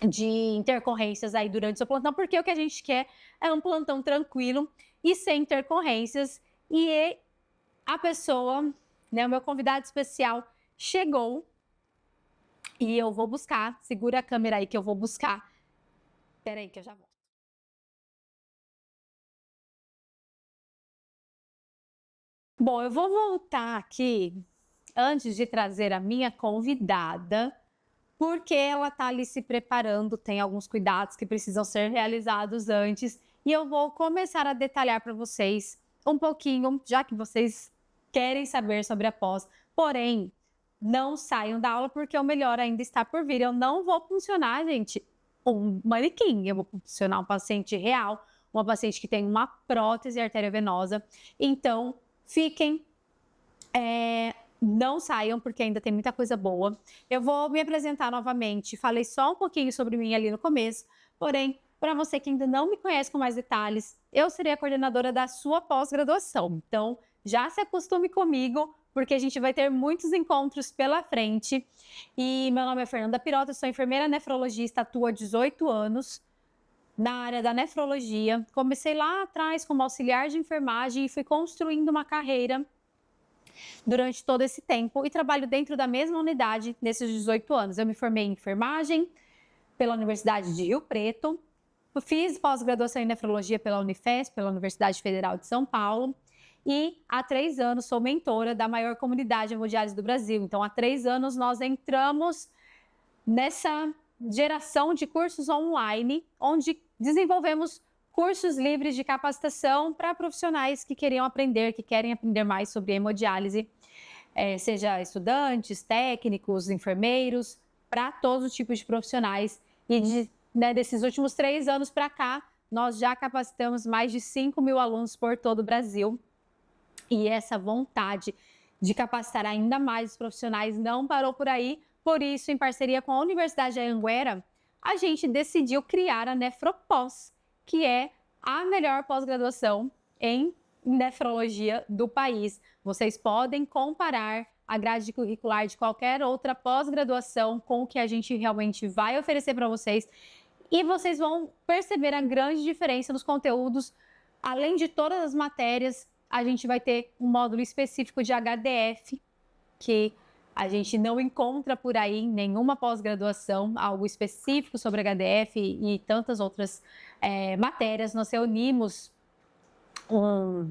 de intercorrências aí durante o seu plantão, porque o que a gente quer é um plantão tranquilo e sem intercorrências. E a pessoa, né, o meu convidado especial chegou e eu vou buscar. Segura a câmera aí que eu vou buscar. Espera aí que eu já volto. Bom, eu vou voltar aqui antes de trazer a minha convidada, porque ela está ali se preparando, tem alguns cuidados que precisam ser realizados antes, e eu vou começar a detalhar para vocês um pouquinho, já que vocês querem saber sobre a pós. Porém, não saiam da aula porque o melhor ainda está por vir. Eu não vou funcionar, gente, um manequim, eu vou funcionar um paciente real, uma paciente que tem uma prótese arteriovenosa. Então, fiquem não saiam, porque ainda tem muita coisa boa. Eu vou me apresentar novamente. Falei só um pouquinho sobre mim ali no começo, porém, para você que ainda não me conhece com mais detalhes, eu serei a coordenadora da sua pós-graduação. Então, já se acostume comigo, porque a gente vai ter muitos encontros pela frente. E meu nome é Fernanda Pirota, sou enfermeira nefrologista, atuo há 18 anos na área da nefrologia. Comecei lá atrás como auxiliar de enfermagem e fui construindo uma carreira durante todo esse tempo e trabalho dentro da mesma unidade nesses 18 anos. Eu me formei em enfermagem pela Universidade de Rio Preto, fiz pós-graduação em nefrologia pela Unifesp, pela Universidade Federal de São Paulo, e há 3 anos sou mentora da maior comunidade hemodiálise do Brasil. Então, há 3 anos nós entramos nessa geração de cursos online, onde desenvolvemos cursos livres de capacitação para profissionais que queriam aprender, que querem aprender mais sobre hemodiálise, seja estudantes, técnicos, enfermeiros, para todos os tipos de profissionais. E desses últimos 3 anos para cá, nós já capacitamos mais de 5.000 alunos por todo o Brasil. E essa vontade de capacitar ainda mais os profissionais não parou por aí. Por isso, em parceria com a Universidade de Anhanguera, a gente decidiu criar a Nefropós, que é a melhor pós-graduação em nefrologia do país. Vocês podem comparar a grade curricular de qualquer outra pós-graduação com o que a gente realmente vai oferecer para vocês e vocês vão perceber a grande diferença nos conteúdos. Além de todas as matérias, a gente vai ter um módulo específico de HDF, que a gente não encontra por aí em nenhuma pós-graduação, algo específico sobre HDF e tantas outras matérias. Nós reunimos,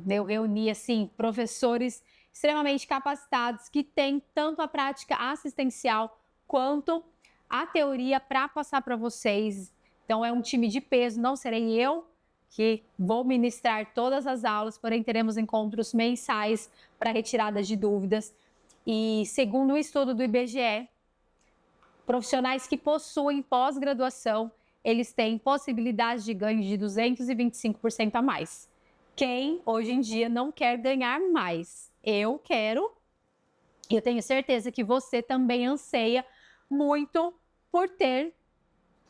eu reuni assim, professores extremamente capacitados que têm tanto a prática assistencial quanto a teoria para passar para vocês. Então é um time de peso, não serei eu que vou ministrar todas as aulas, porém teremos encontros mensais para retirada de dúvidas. E segundo o estudo do IBGE, profissionais que possuem pós-graduação, eles têm possibilidade de ganho de 225% a mais. Quem hoje em dia não quer ganhar mais? Eu quero, e eu tenho certeza que você também anseia muito por ter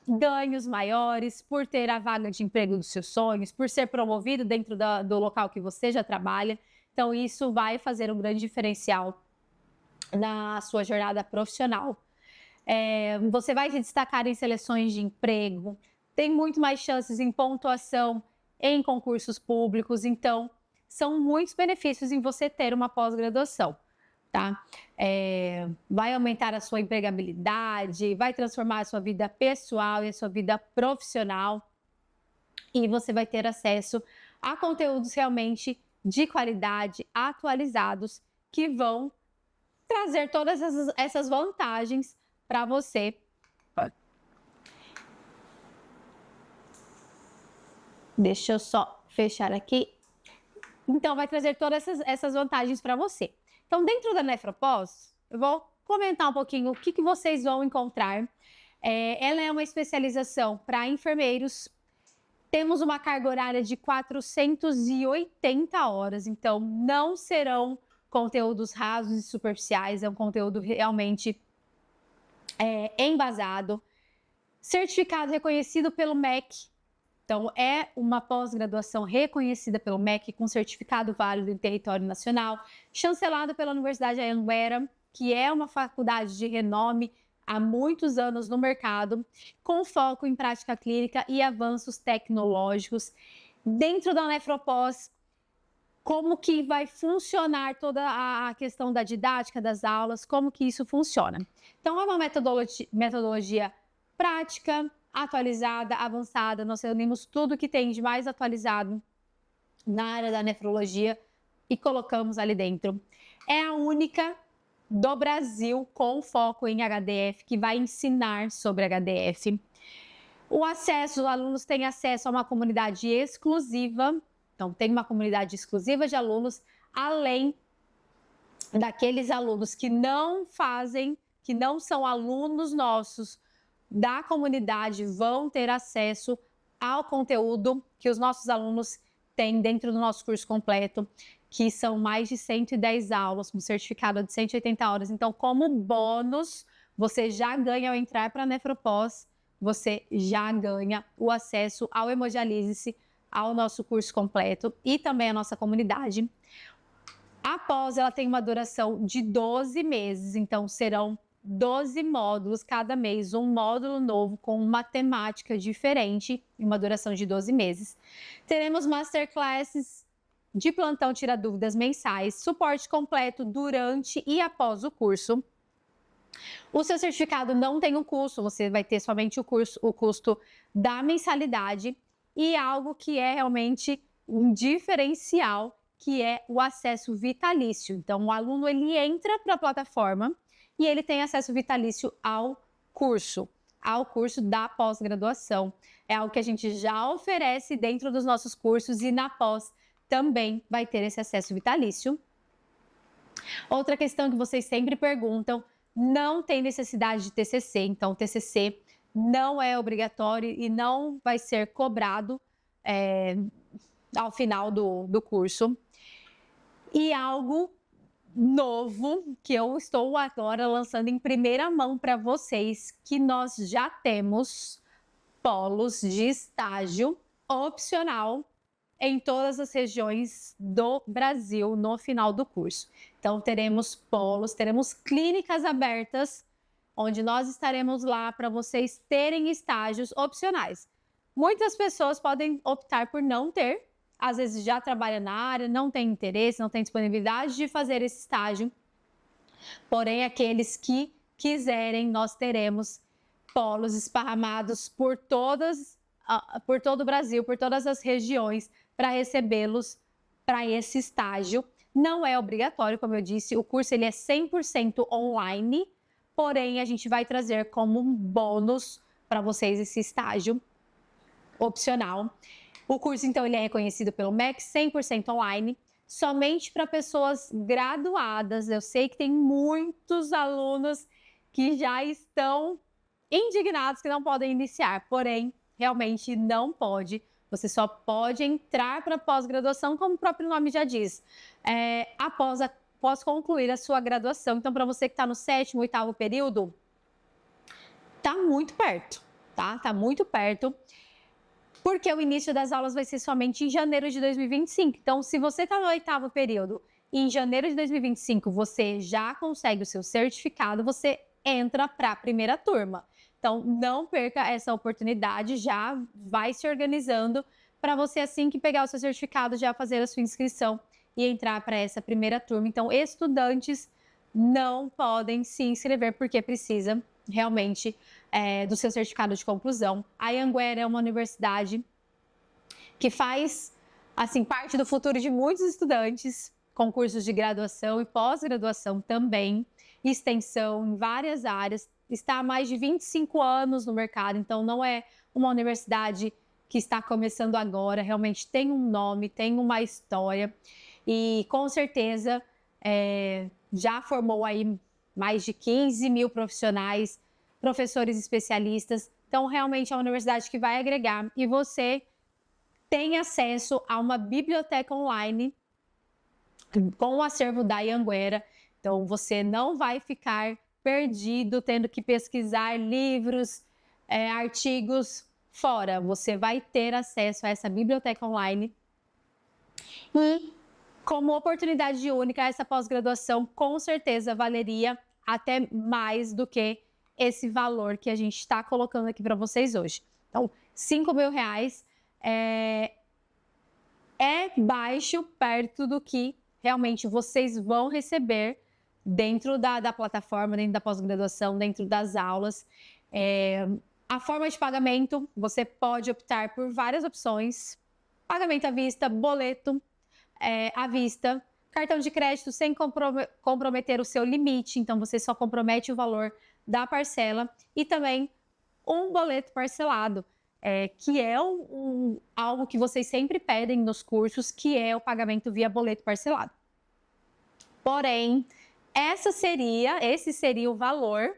ganhos maiores, por ter a vaga de emprego dos seus sonhos, por ser promovido dentro do local que você já trabalha. Então, isso vai fazer um grande diferencial na sua jornada profissional. Você vai se destacar em seleções de emprego, tem muito mais chances em pontuação em concursos públicos, então são muitos benefícios em você ter uma pós-graduação, tá? Vai aumentar a sua empregabilidade, vai transformar a sua vida pessoal e a sua vida profissional e você vai ter acesso a conteúdos realmente de qualidade, atualizados, que vão trazer todas essas vantagens para você. Deixa eu só fechar aqui. Então, vai trazer todas essas vantagens para você. Então, dentro da Nefropós, eu vou comentar um pouquinho o que vocês vão encontrar. Ela é uma especialização para enfermeiros. Temos uma carga horária de 480 horas, então não serão conteúdos rasos e superficiais, é um conteúdo realmente embasado, certificado reconhecido pelo MEC. Então, é uma pós-graduação reconhecida pelo MEC com certificado válido em território nacional, chancelada pela Universidade de Anhanguera, que é uma faculdade de renome há muitos anos no mercado, com foco em prática clínica e avanços tecnológicos. Dentro da Nefropós, como que vai funcionar toda a questão da didática das aulas, como que isso funciona. Então, é uma metodologia prática, atualizada, avançada. Nós reunimos tudo que tem de mais atualizado na área da nefrologia e colocamos ali dentro. É a única do Brasil com foco em HDF que vai ensinar sobre HDF. O acesso, os alunos têm acesso a uma comunidade exclusiva. Então, tem uma comunidade exclusiva de alunos, além daqueles alunos que não são alunos nossos da comunidade, vão ter acesso ao conteúdo que os nossos alunos têm dentro do nosso curso completo, que são mais de 110 aulas, com certificado de 180 horas. Então, como bônus, você já ganha ao entrar para a Nefropós, você já ganha o acesso ao Hemodialíse, ao nosso curso completo e também à nossa comunidade. A pós, ela tem uma duração de 12 meses, então serão 12 módulos cada mês, um módulo novo com uma temática diferente e uma duração de 12 meses. Teremos masterclasses de plantão tira dúvidas mensais, suporte completo durante e após o curso. O seu certificado não tem um custo, você vai ter somente o custo da mensalidade. E algo que é realmente um diferencial, que é o acesso vitalício. Então, o aluno ele entra para a plataforma e ele tem acesso vitalício ao curso da pós-graduação. É algo que a gente já oferece dentro dos nossos cursos e na pós também vai ter esse acesso vitalício. Outra questão que vocês sempre perguntam, não tem necessidade de TCC, então o TCC não é obrigatório e não vai ser cobrado ao final do curso. E algo novo que eu estou agora lançando em primeira mão para vocês, que nós já temos polos de estágio opcional em todas as regiões do Brasil no final do curso. Então, teremos polos, teremos clínicas abertas, onde nós estaremos lá para vocês terem estágios opcionais. Muitas pessoas podem optar por não ter, às vezes já trabalha na área, não tem interesse, não tem disponibilidade de fazer esse estágio. Porém, aqueles que quiserem, nós teremos polos esparramados por todo o Brasil, por todas as regiões, para recebê-los para esse estágio. Não é obrigatório, como eu disse, o curso ele é 100% online, porém a gente vai trazer como um bônus para vocês esse estágio opcional. O curso, então, ele é reconhecido pelo MEC, 100% online, somente para pessoas graduadas. Eu sei que tem muitos alunos que já estão indignados que não podem iniciar, porém, realmente não pode. Você só pode entrar para pós-graduação, como o próprio nome já diz, após concluir a sua graduação. Então, para você que está no 7º, 8º período, está muito perto, tá? Está muito perto, porque o início das aulas vai ser somente em janeiro de 2025. Então, se você está no 8º período e em janeiro de 2025 você já consegue o seu certificado, você entra para a primeira turma. Então, não perca essa oportunidade, já vai se organizando para você, assim que pegar o seu certificado, já fazer a sua inscrição e entrar para essa primeira turma. Então, estudantes não podem se inscrever porque precisa realmente do seu certificado de conclusão. A Anhanguera é uma universidade que faz assim parte do futuro de muitos estudantes, com cursos de graduação e pós-graduação também, extensão em várias áreas. Está há mais de 25 anos no mercado, então não é uma universidade que está começando agora, realmente tem um nome, tem uma história e com certeza já formou aí mais de 15 mil profissionais, professores especialistas. Então, realmente é uma universidade que vai agregar e você tem acesso a uma biblioteca online com o acervo da Anhanguera. Então, você não vai ficar perdido, tendo que pesquisar livros, artigos fora. Você vai ter acesso a essa biblioteca online. E, como oportunidade única, essa pós-graduação com certeza valeria até mais do que esse valor que a gente está colocando aqui para vocês hoje. Então, R$5.000 é baixo perto do que realmente vocês vão receber dentro da plataforma, dentro da pós-graduação, dentro das aulas. A forma de pagamento, você pode optar por várias opções. Pagamento à vista, boleto à vista, cartão de crédito sem comprometer o seu limite, então você só compromete o valor da parcela, e também um boleto parcelado, que é algo que vocês sempre pedem nos cursos, que é o pagamento via boleto parcelado. Porém, esse seria o valor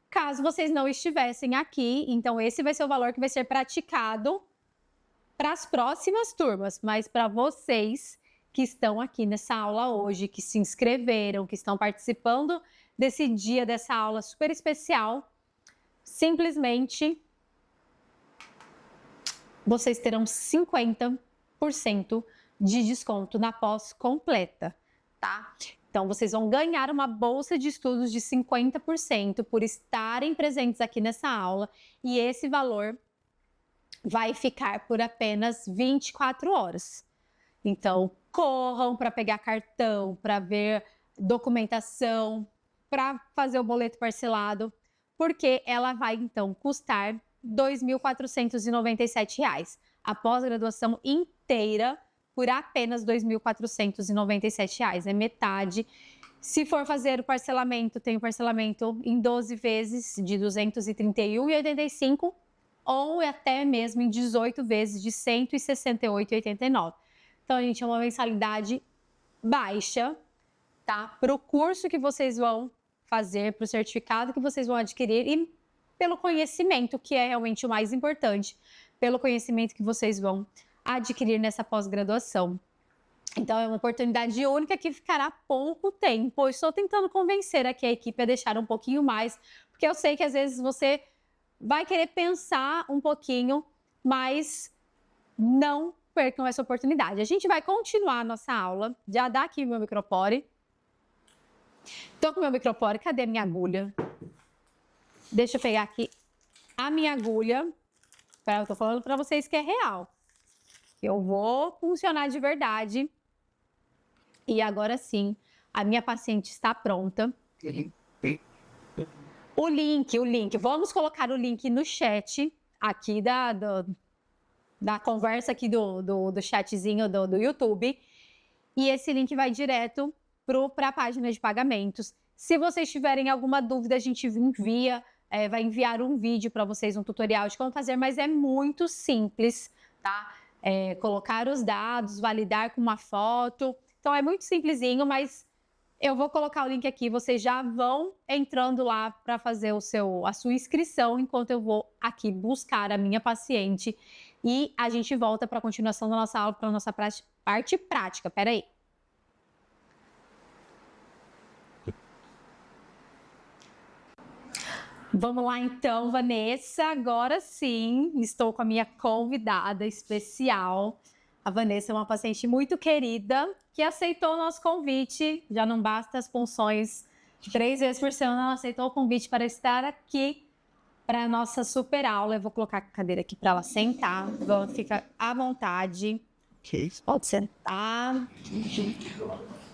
caso vocês não estivessem aqui. Então, esse vai ser o valor que vai ser praticado para as próximas turmas, mas para vocês que estão aqui nessa aula hoje, que se inscreveram, que estão participando desse dia, dessa aula super especial, simplesmente vocês terão 50% de desconto na pós completa, tá? Então, vocês vão ganhar uma bolsa de estudos de 50% por estarem presentes aqui nessa aula, e esse valor vai ficar por apenas 24 horas. Então, corram para pegar cartão, para ver documentação, para fazer o boleto parcelado, porque ela vai, então, custar R$ 2.497. A pós-graduação inteira por apenas R$ 2.497. É metade. Se for fazer o parcelamento, tem o parcelamento em 12 vezes de R$ 231,85 ou até mesmo em 18 vezes de R$ 168,89. Então, gente, é uma mensalidade baixa, tá? Para o curso que vocês vão fazer, para o certificado que vocês vão adquirir e pelo conhecimento, que é realmente o mais importante, pelo conhecimento que vocês vão adquirir nessa pós-graduação. Então, é uma oportunidade única que ficará pouco tempo. Eu estou tentando convencer aqui a equipe a deixar um pouquinho mais, porque eu sei que às vezes você vai querer pensar um pouquinho, mas não percam essa oportunidade. A gente vai continuar a nossa aula. Já dá aqui o meu micropore. Tô com o meu micropore. Cadê a minha agulha? Deixa eu pegar aqui a minha agulha. Eu tô falando para vocês que é real. Eu vou funcionar de verdade. E agora sim, a minha paciente está pronta. O link. Vamos colocar o link no chat aqui da conversa aqui do chatzinho do YouTube. E esse link vai direto para a página de pagamentos. Se vocês tiverem alguma dúvida, a gente vai enviar um vídeo para vocês, um tutorial de como fazer, mas é muito simples, tá? Colocar os dados, validar com uma foto. Então, é muito simplesinho, mas eu vou colocar o link aqui. Vocês já vão entrando lá para fazer a sua inscrição, enquanto eu vou aqui buscar a minha paciente. E a gente volta para a continuação da nossa aula, para a nossa parte prática. Espera aí. Vamos lá então, Vanessa. Agora sim, estou com a minha convidada especial. A Vanessa é uma paciente muito querida que aceitou o nosso convite. Já não basta as punções 3 vezes por semana, ela aceitou o convite para estar aqui para a nossa super aula. Eu vou colocar a cadeira aqui para ela sentar. Fica à vontade. Ok. Pode sentar.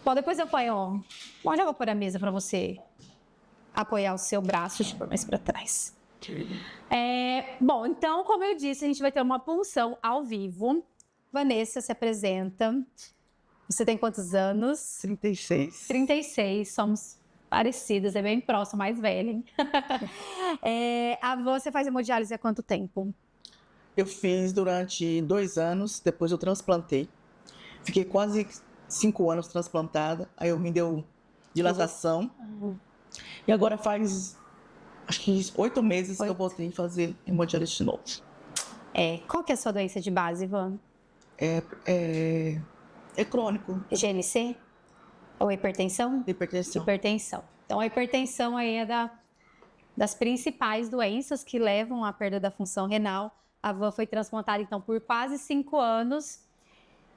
Bom, depois eu ponho... Onde eu vou pôr a mesa para você apoiar o seu braço? Deixa eu pôr mais para trás. Bom, então, como eu disse, a gente vai ter uma punção ao vivo. Vanessa, se apresenta. Você tem quantos anos? 36. 36, somos parecidas, é bem próximo, mais velha, hein? Você faz hemodiálise há quanto tempo? Eu fiz durante 2 anos, depois eu transplantei. Fiquei quase 5 anos transplantada, aí me deu dilatação. E agora faz, acho que 8 meses que eu voltei a fazer hemodiálise de novo. Qual que é a sua doença de base, Ivan? É crônico. GNC? Ou hipertensão? Hipertensão. Hipertensão. Então, a hipertensão aí é das principais doenças que levam à perda da função renal. A Van foi transplantada, então, por quase 5 anos.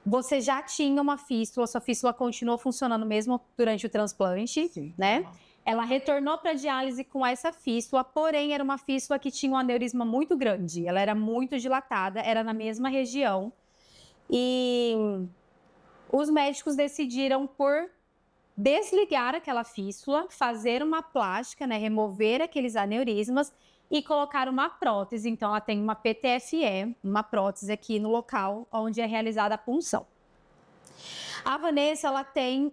Você já tinha uma fístula, sua fístula continuou funcionando mesmo durante o transplante, Sim. né? Ela retornou para a diálise com essa fístula, porém era uma fístula que tinha um aneurisma muito grande. Ela era muito dilatada, era na mesma região. E os médicos decidiram por desligar aquela fístula, fazer uma plástica, né, remover aqueles aneurismas e colocar uma prótese. Então, ela tem uma PTFE, uma prótese aqui no local onde é realizada a punção. A Vanessa, ela tem,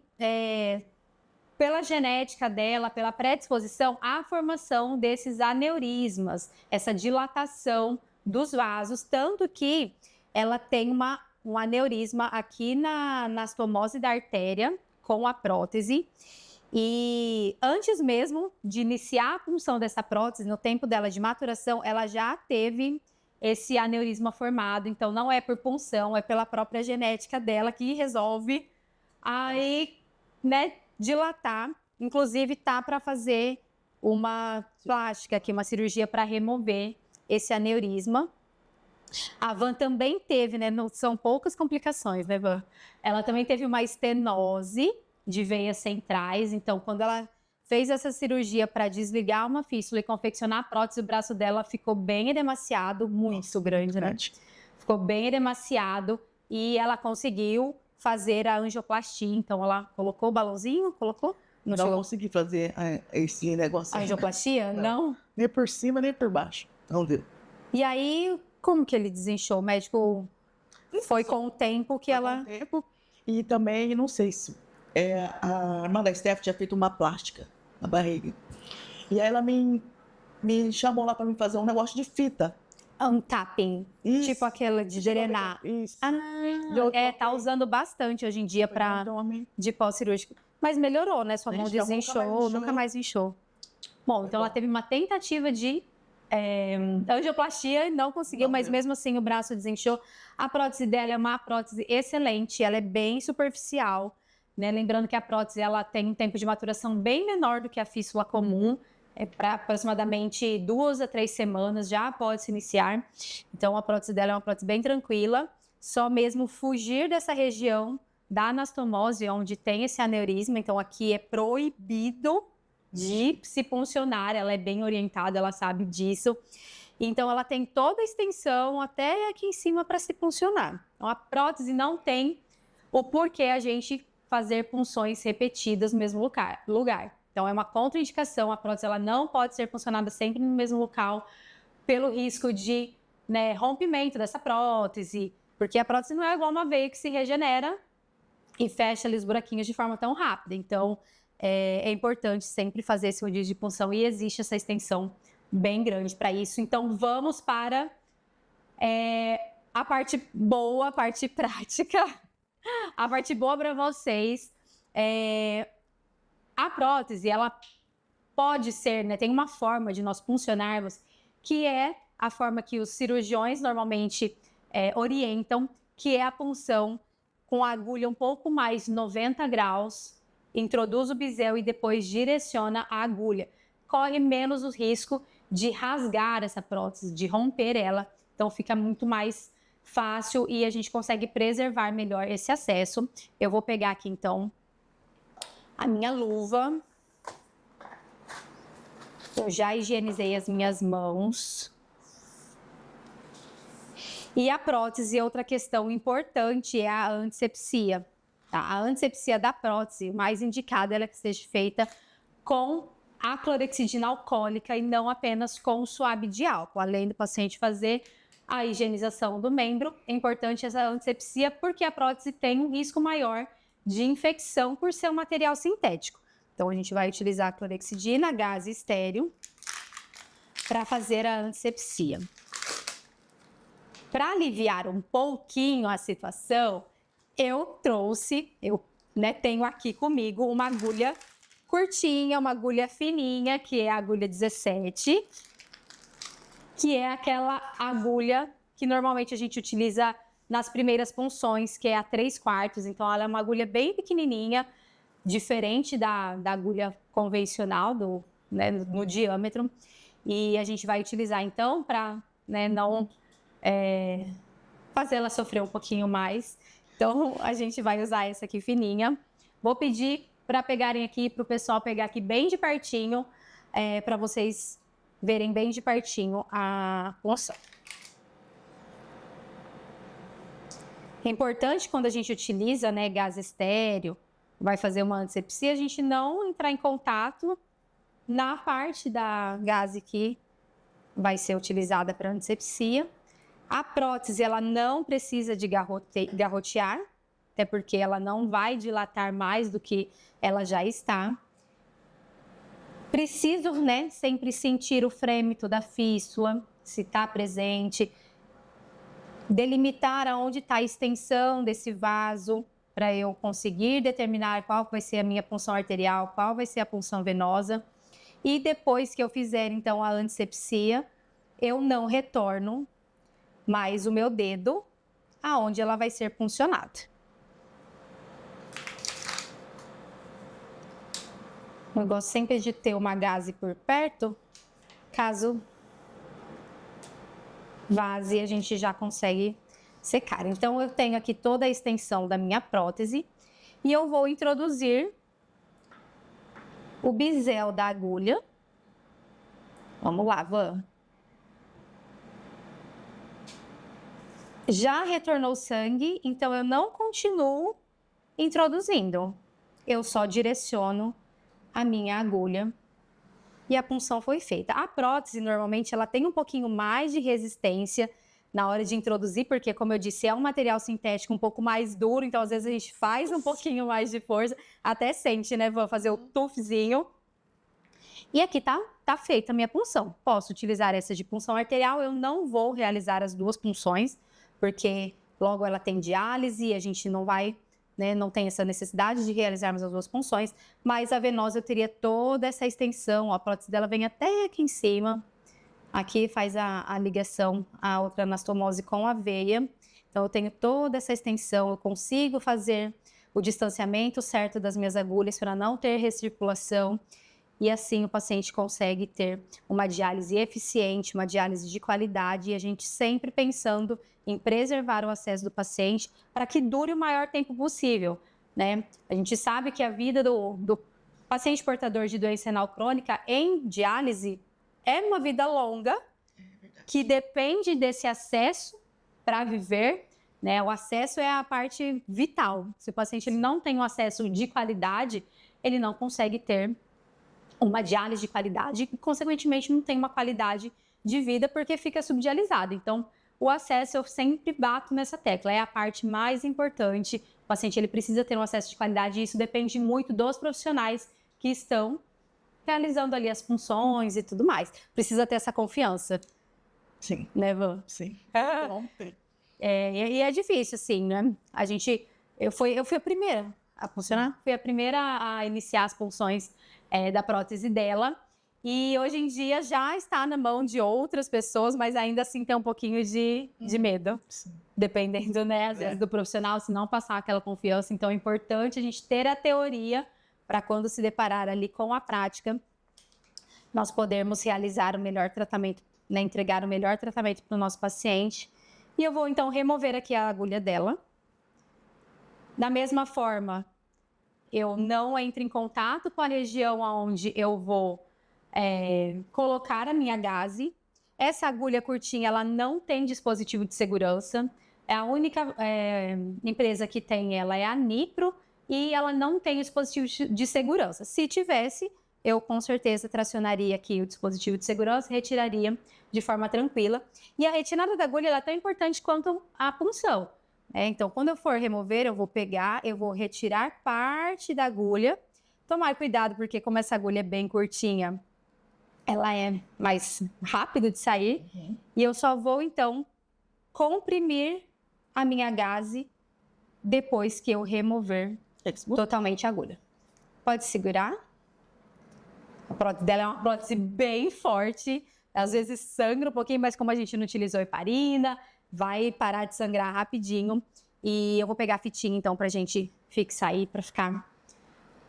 pela genética dela, pela predisposição, a formação desses aneurismas, essa dilatação dos vasos, tanto que ela tem um aneurisma aqui na anastomose da artéria, com a prótese, e antes mesmo de iniciar a punção dessa prótese, no tempo dela de maturação, ela já teve esse aneurisma formado, então não é por punção, é pela própria genética dela que resolve aí, né, dilatar, inclusive tá para fazer uma plástica aqui, uma cirurgia para remover esse aneurisma. A Van também teve, né? Não, são poucas complicações, né, Van? Ela também teve uma estenose de veias centrais. Então, quando ela fez essa cirurgia para desligar uma fístula e confeccionar a prótese, o braço dela ficou bem edemaciado, muito grande, né? Ficou bem edemaciado e ela conseguiu fazer a angioplastia. Então, ela colocou o balãozinho, colocou? Não consegui fazer esse negócio. A angioplastia? Não? Nem por cima, nem por baixo. Não deu. E aí, como que ele desinchou? O médico foi com o tempo que ela... Com o tempo, e também, não sei se... a irmã da Steph tinha feito uma plástica na barriga. E aí ela me chamou lá para me fazer um negócio de fita. Um tapping, Isso. tipo aquela de drenar. Isso. Tá usando bastante hoje em dia para de pós-cirúrgico. Mas melhorou, né? Sua mão desinchou, nunca mais inchou. Bom, então ela teve uma tentativa de angioplastia e não conseguiu, mas mesmo assim o braço desinchou. A prótese dela é uma prótese excelente, ela é bem superficial, né? Lembrando que a prótese ela tem um tempo de maturação bem menor do que a fístula comum, para aproximadamente 2 a 3 semanas já pode se iniciar. Então a prótese dela é uma prótese bem tranquila, só mesmo fugir dessa região da anastomose onde tem esse aneurisma. Então aqui é proibido de se puncionar, ela é bem orientada, ela sabe disso. Então, ela tem toda a extensão até aqui em cima para se puncionar. Então, a prótese não tem o porquê a gente fazer punções repetidas no mesmo lugar. Então, é uma contraindicação, a prótese ela não pode ser puncionada sempre no mesmo local pelo risco de, né, rompimento dessa prótese, porque a prótese não é igual uma veia que se regenera e fecha ali os buraquinhos de forma tão rápida. Então, é importante sempre fazer esse rodízio de punção e existe essa extensão bem grande para isso. Então, vamos para a parte boa, a parte prática. A parte boa para vocês. A prótese, ela pode ser, né, tem uma forma de nós puncionarmos, que é a forma que os cirurgiões normalmente orientam, que é a punção com a agulha um pouco mais 90 graus, introduz o bisel e depois direciona a agulha. Corre menos o risco de rasgar essa prótese, de romper ela. Então, fica muito mais fácil e a gente consegue preservar melhor esse acesso. Eu vou pegar aqui, então, a minha luva. Eu já higienizei as minhas mãos. E a prótese, outra questão importante é a antisepsia. Tá? A antisepsia da prótese, mais indicada é que seja feita com a clorexidina alcoólica e não apenas com suave de álcool. Além do paciente fazer a higienização do membro, é importante essa antisepsia porque a prótese tem um risco maior de infecção por ser um material sintético. Então, a gente vai utilizar a clorexidina, gás estéril, para fazer a antisepsia. Para aliviar um pouquinho a situação, eu tenho aqui comigo uma agulha curtinha, uma agulha fininha, que é a agulha 17, que é aquela agulha que normalmente a gente utiliza nas primeiras punções, que é a 3/4. Então, ela é uma agulha bem pequenininha, diferente da agulha convencional, no diâmetro. E a gente vai utilizar, então, para não fazer ela sofrer um pouquinho mais. Então, a gente vai usar essa aqui fininha. Vou pedir para pegarem aqui, para o pessoal pegar aqui bem de pertinho, para vocês verem bem de pertinho a punção. É importante quando a gente utiliza, né, gás estéreo, vai fazer uma antisepsia, a gente não entrar em contato na parte da gase que vai ser utilizada para antisepsia. A prótese, ela não precisa de garrotear, até porque ela não vai dilatar mais do que ela já está. Preciso, né, sempre sentir o frêmito da fístula, se está presente. Delimitar aonde está a extensão desse vaso, para eu conseguir determinar qual vai ser a minha punção arterial, qual vai ser a punção venosa. E depois que eu fizer, então, a antisepsia, eu não retorno mais o meu dedo aonde ela vai ser puncionada. Eu gosto sempre de ter uma gaze por perto, caso vaze, a gente já consegue secar. Então, eu tenho aqui toda a extensão da minha prótese e eu vou introduzir o bisel da agulha. Vamos lá, Van. Já retornou sangue, então eu não continuo introduzindo. Eu só direciono a minha agulha e a punção foi feita. A prótese, normalmente, ela tem um pouquinho mais de resistência na hora de introduzir, porque, como eu disse, é um material sintético um pouco mais duro, então, às vezes, a gente faz um pouquinho mais de força, até sente, né? Vou fazer o tufzinho. E aqui tá feita a minha punção. Posso utilizar essa de punção arterial, eu não vou realizar as duas punções, porque logo ela tem diálise, a gente não vai, né, não tem essa necessidade de realizarmos as duas punções, mas a venosa eu teria toda essa extensão, ó, a prótese dela vem até aqui em cima, aqui faz a ligação, a outra anastomose com a veia, então eu tenho toda essa extensão, eu consigo fazer o distanciamento certo das minhas agulhas para não ter recirculação, e assim o paciente consegue ter uma diálise eficiente, uma diálise de qualidade, e a gente sempre pensando em preservar o acesso do paciente para que dure o maior tempo possível, né? A gente sabe que a vida do paciente portador de doença renal crônica em diálise é uma vida longa, que depende desse acesso para viver, né? O acesso é a parte vital. Se o paciente ele não tem um acesso de qualidade, ele não consegue ter uma diálise de qualidade e, consequentemente, não tem uma qualidade de vida porque fica subdializado. Então, o acesso, eu sempre bato nessa tecla, é a parte mais importante. O paciente ele precisa ter um acesso de qualidade e isso depende muito dos profissionais que estão realizando ali as funções e tudo mais. Precisa ter essa confiança. Sim. Né, Van? Sim. E é difícil, assim, né? Eu fui a primeira a funcionar, fui a primeira a iniciar as punções da prótese dela. E hoje em dia já está na mão de outras pessoas, mas ainda assim tem um pouquinho de medo. Sim. Dependendo, né, às vezes, do profissional, se não passar aquela confiança. Então é importante a gente ter a teoria para quando se deparar ali com a prática, nós podermos realizar o melhor tratamento, né, entregar o melhor tratamento para o nosso paciente. E eu vou então remover aqui a agulha dela. Da mesma forma, eu não entro em contato com a região onde eu vou colocar a minha gaze. Essa agulha curtinha, ela não tem dispositivo de segurança. A única empresa que tem ela é a Nipro e ela não tem dispositivo de segurança. Se tivesse, eu com certeza tracionaria aqui o dispositivo de segurança e retiraria de forma tranquila. E a retirada da agulha ela é tão importante quanto a punção. Então, quando eu for remover, eu vou pegar, eu vou retirar parte da agulha. Tomar cuidado, porque como essa agulha é bem curtinha, ela é mais rápido de sair. E eu só vou, então, comprimir a minha gaze depois que eu remover totalmente a agulha. Pode segurar. A prótese dela é uma prótese bem forte. Às vezes sangra um pouquinho, mas como a gente não utilizou heparina, vai parar de sangrar rapidinho. E eu vou pegar a fitinha, então, pra gente fixar aí, pra ficar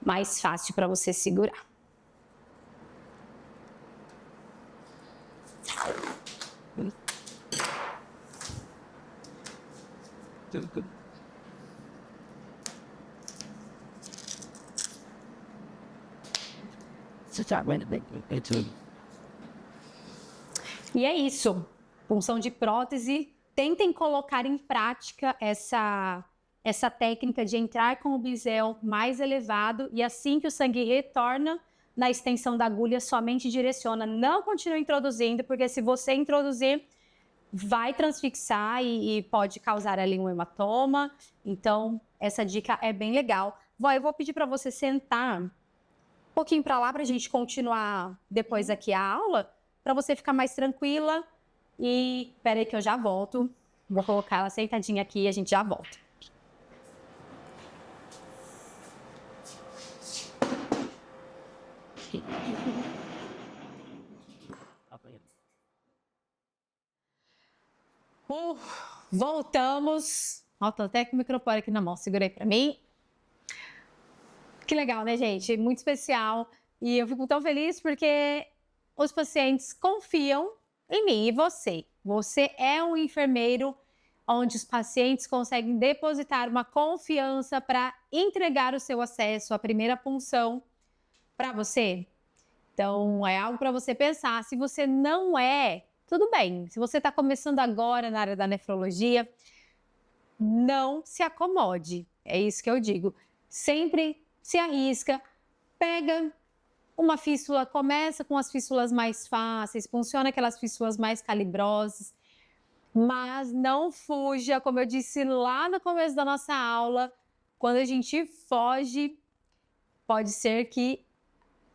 mais fácil pra você segurar. E é isso. Punção de prótese. Tentem colocar em prática essa técnica de entrar com o bisel mais elevado e assim que o sangue retorna na extensão da agulha, somente direciona. Não continue introduzindo, porque se você introduzir, vai transfixar e pode causar ali um hematoma. Então, essa dica é bem legal. Eu vou pedir para você sentar um pouquinho para lá para a gente continuar depois aqui a aula, para você ficar mais tranquila. E espera aí que eu já volto. Vou colocar ela sentadinha aqui e a gente já volta. Voltamos. Ó, tô até com o microfone aqui na mão, segurei para mim. Que legal, né, gente? Muito especial. E eu fico tão feliz porque os pacientes confiam em mim e você. Você é um enfermeiro onde os pacientes conseguem depositar uma confiança para entregar o seu acesso à primeira punção para você. Então, é algo para você pensar. Se você não é, tudo bem. Se você está começando agora na área da nefrologia, não se acomode. É isso que eu digo. Sempre se arrisca, pega uma fístula, começa com as fístulas mais fáceis, funciona aquelas fístulas mais calibrosas, mas não fuja, como eu disse lá no começo da nossa aula, quando a gente foge, pode ser que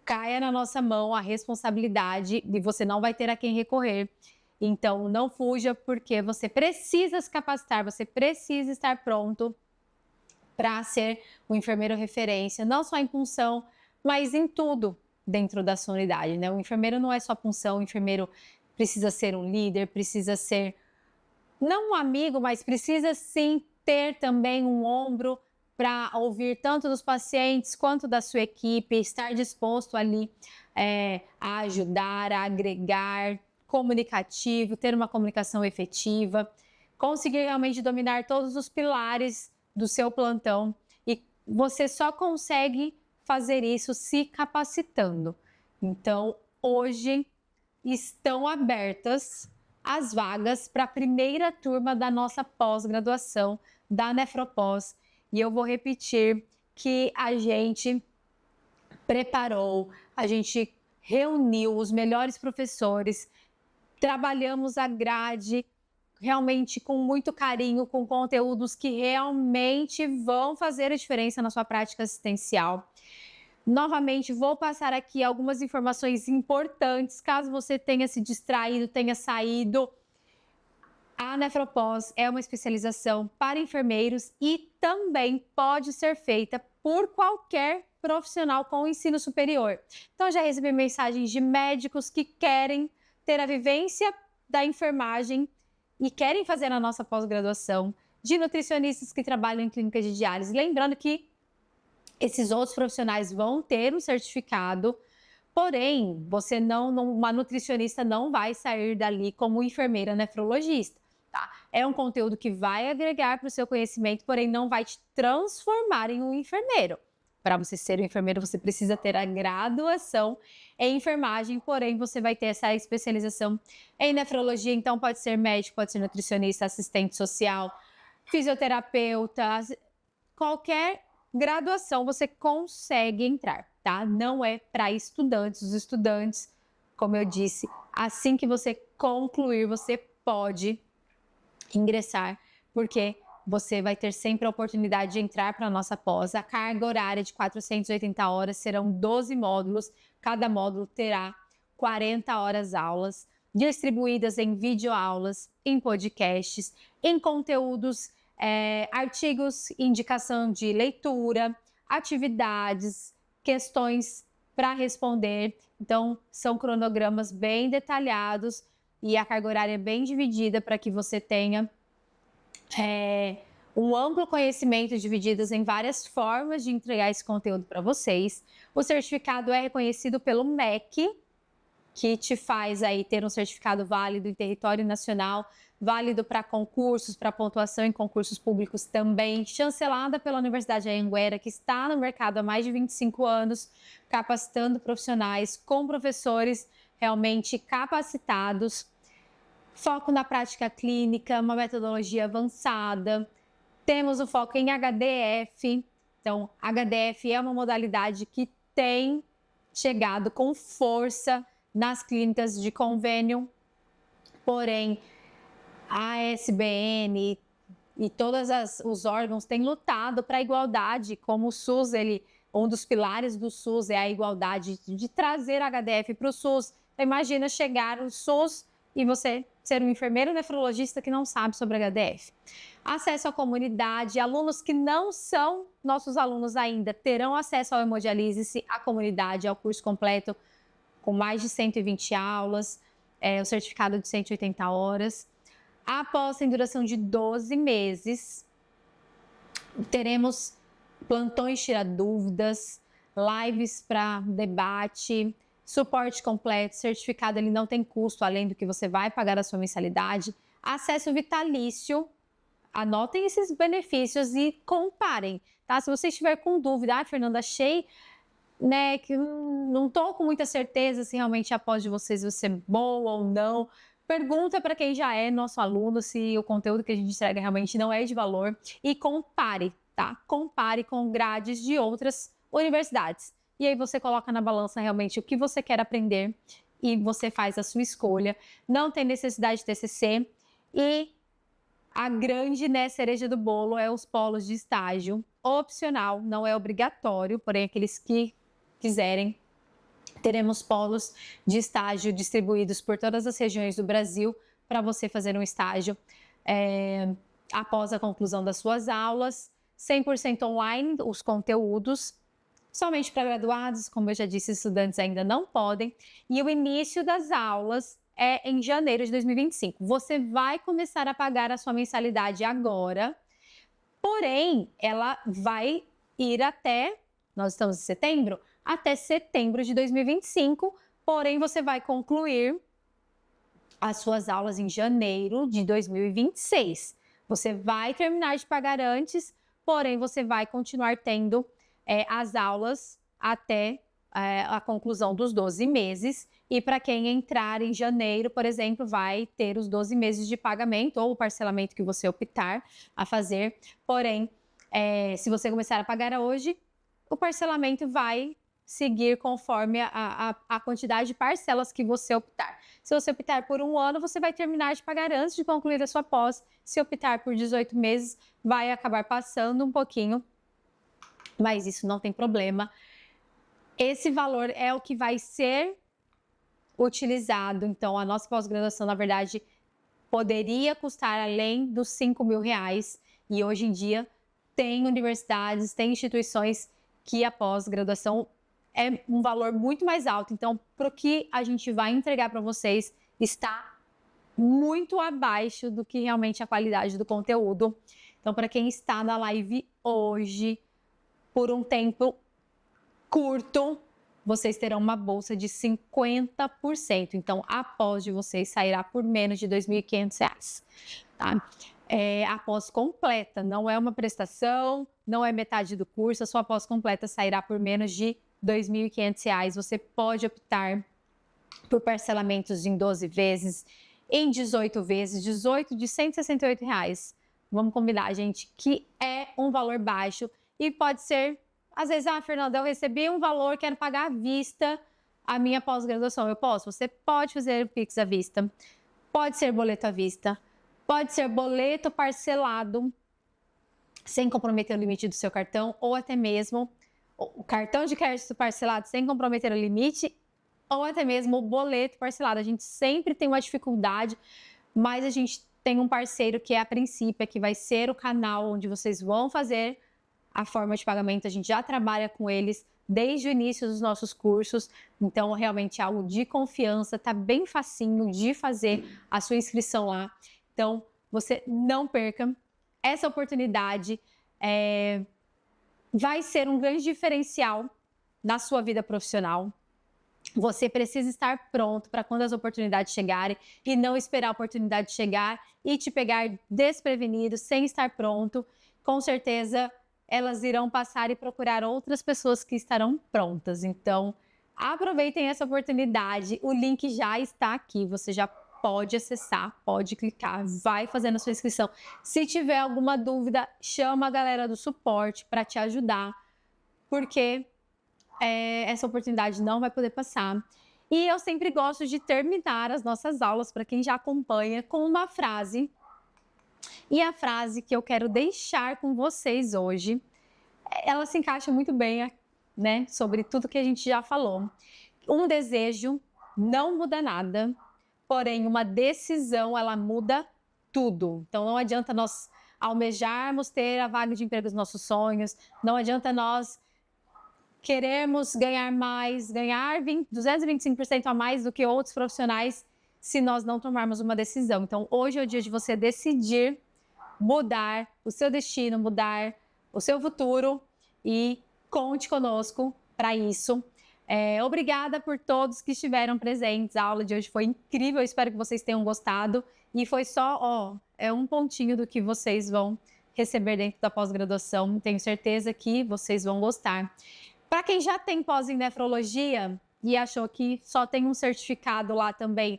caia na nossa mão a responsabilidade e você não vai ter a quem recorrer. Então, não fuja, porque você precisa se capacitar, você precisa estar pronto para ser um enfermeiro referência, não só em punção, mas em tudo dentro da sua unidade, né? O enfermeiro não é só punção, o enfermeiro precisa ser um líder, precisa ser, não um amigo, mas precisa sim ter também um ombro para ouvir tanto dos pacientes quanto da sua equipe, estar disposto ali a ajudar, a agregar, comunicativo, ter uma comunicação efetiva, conseguir realmente dominar todos os pilares do seu plantão, e você só consegue fazer isso se capacitando. Então, hoje estão abertas as vagas para a primeira turma da nossa pós-graduação da Nefropós, e eu vou repetir que a gente preparou, a gente reuniu os melhores professores, trabalhamos a grade realmente com muito carinho, com conteúdos que realmente vão fazer a diferença na sua prática assistencial. Novamente, vou passar aqui algumas informações importantes, caso você tenha se distraído, tenha saído. A Nefropós é uma especialização para enfermeiros e também pode ser feita por qualquer profissional com ensino superior. Então, já recebi mensagens de médicos que querem ter a vivência da enfermagem e querem fazer a nossa pós-graduação, de nutricionistas que trabalham em clínicas de diálise. Lembrando que esses outros profissionais vão ter um certificado, porém, uma nutricionista não vai sair dali como enfermeira nefrologista, tá? É um conteúdo que vai agregar para o seu conhecimento, porém não vai te transformar em um enfermeiro. Para você ser um enfermeiro, você precisa ter a graduação em enfermagem, porém você vai ter essa especialização em nefrologia, então pode ser médico, pode ser nutricionista, assistente social, fisioterapeuta, qualquer graduação você consegue entrar, tá? Não é para estudantes. Os estudantes, como eu disse, assim que você concluir, você pode ingressar, porque você vai ter sempre a oportunidade de entrar para a nossa pós. A carga horária de 480 horas serão 12 módulos, cada módulo terá 40 horas aulas, distribuídas em videoaulas, em podcasts, em conteúdos, artigos, indicação de leitura, atividades, questões para responder. Então, são cronogramas bem detalhados e a carga horária é bem dividida para que você tenha um amplo conhecimento, divididas em várias formas de entregar esse conteúdo para vocês. O certificado é reconhecido pelo MEC, que te faz aí ter um certificado válido em território nacional, válido para concursos, para pontuação em concursos públicos também, chancelada pela Universidade Anhanguera, que está no mercado há mais de 25 anos, capacitando profissionais com professores realmente capacitados, foco na prática clínica, uma metodologia avançada, temos o foco em HDF, então HDF é uma modalidade que tem chegado com força nas clínicas de convênio, porém a ASBN e todos os órgãos têm lutado para a igualdade, como o SUS, um dos pilares do SUS é a igualdade de trazer HDF para o SUS. Então, imagina chegar no SUS e você ser um enfermeiro nefrologista que não sabe sobre HDF. Acesso à comunidade, alunos que não são nossos alunos ainda terão acesso ao hemodiálise, à comunidade, ao curso completo, com mais de 120 aulas, o certificado de 180 horas. Após em duração de 12 meses, teremos plantões tirar dúvidas, lives para debate, suporte completo, certificado ele não tem custo além do que você vai pagar a sua mensalidade, acesso vitalício, anotem esses benefícios e comparem, tá? Se você estiver com dúvida, Fernanda, achei, né, que não estou com muita certeza se realmente a pós de vocês vai ser boa ou não, pergunta para quem já é nosso aluno se o conteúdo que a gente entrega realmente não é de valor e compare, tá? Compare com grades de outras universidades. E aí você coloca na balança realmente o que você quer aprender e você faz a sua escolha. Não tem necessidade de TCC e a grande, né, cereja do bolo é os polos de estágio. Opcional, não é obrigatório, porém aqueles que quiserem, teremos polos de estágio distribuídos por todas as regiões do Brasil para você fazer um estágio após a conclusão das suas aulas, 100% online, os conteúdos, somente para graduados, como eu já disse, estudantes ainda não podem, e o início das aulas é em janeiro de 2025. Você vai começar a pagar a sua mensalidade agora, porém, ela vai ir até, nós estamos em setembro, até setembro de 2025, porém você vai concluir as suas aulas em janeiro de 2026. Você vai terminar de pagar antes, porém você vai continuar tendo as aulas até a conclusão dos 12 meses. E para quem entrar em janeiro, por exemplo, vai ter os 12 meses de pagamento ou o parcelamento que você optar a fazer. Porém, se você começar a pagar hoje, o parcelamento vai seguir conforme a quantidade de parcelas que você optar. Se você optar por 1 ano, você vai terminar de pagar antes de concluir a sua pós. Se optar por 18 meses, vai acabar passando um pouquinho, mas isso não tem problema. Esse valor é o que vai ser utilizado. Então, a nossa pós-graduação, na verdade, poderia custar além dos R$5.000 e hoje em dia tem universidades, tem instituições que a pós-graduação é um valor muito mais alto. Então, para o que a gente vai entregar para vocês, está muito abaixo do que realmente a qualidade do conteúdo. Então, para quem está na live hoje, por um tempo curto, vocês terão uma bolsa de 50%. Então, a pós de vocês sairá por menos de R$2.500, tá? A pós completa, não é uma prestação, não é metade do curso, a sua pós completa sairá por menos de R$2.500. Você pode optar por parcelamentos em 12 vezes, em 18 vezes, 18 de R$168. Vamos combinar, gente, que é um valor baixo e pode ser, às vezes, Fernanda, eu recebi um valor, quero pagar à vista a minha pós-graduação. Eu posso? Você pode fazer o Pix à vista, pode ser boleto à vista, pode ser boleto parcelado, sem comprometer o limite do seu cartão, ou até mesmo o cartão de crédito parcelado sem comprometer o limite, ou até mesmo o boleto parcelado. A gente sempre tem uma dificuldade, mas a gente tem um parceiro que é a Princípia, que vai ser o canal onde vocês vão fazer a forma de pagamento. A gente já trabalha com eles desde o início dos nossos cursos, então realmente é algo de confiança, tá bem facinho de fazer a sua inscrição lá. Então, você não perca essa oportunidade, vai ser um grande diferencial na sua vida profissional. Você precisa estar pronto para quando as oportunidades chegarem e não esperar a oportunidade chegar e te pegar desprevenido, sem estar pronto. Com certeza, elas irão passar e procurar outras pessoas que estarão prontas. Então, aproveitem essa oportunidade. O link já está aqui. Você já pode acessar, pode clicar, vai fazendo a sua inscrição. Se tiver alguma dúvida, chama a galera do suporte para te ajudar, porque essa oportunidade não vai poder passar. E eu sempre gosto de terminar as nossas aulas, para quem já acompanha, com uma frase. E a frase que eu quero deixar com vocês hoje, ela se encaixa muito bem, né, sobre tudo que a gente já falou. Um desejo não muda nada, porém uma decisão, ela muda tudo. Então não adianta nós almejarmos ter a vaga de emprego dos nossos sonhos, não adianta nós queremos ganhar mais, ganhar 225% a mais do que outros profissionais, se nós não tomarmos uma decisão. Então, hoje é o dia de você decidir mudar o seu destino, mudar o seu futuro, e conte conosco para isso. Obrigada por todos que estiveram presentes. A aula de hoje foi incrível, eu espero que vocês tenham gostado. E foi só, um pontinho do que vocês vão receber dentro da pós-graduação. Tenho certeza que vocês vão gostar. Para quem já tem pós em nefrologia e achou que só tem um certificado lá também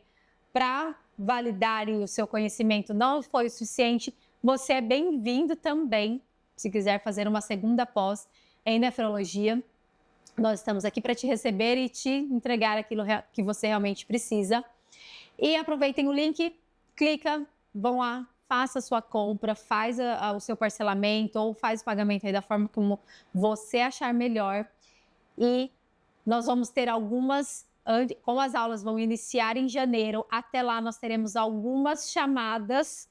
para validarem o seu conhecimento, não foi o suficiente, você é bem-vindo também, se quiser fazer uma segunda pós em nefrologia. Nós estamos aqui para te receber e te entregar aquilo que você realmente precisa. E aproveitem o link, clica, vão lá, faça a sua compra, faz o seu parcelamento ou faz o pagamento aí da forma como você achar melhor. E nós vamos ter algumas, como as aulas vão iniciar em janeiro, até lá nós teremos algumas chamadas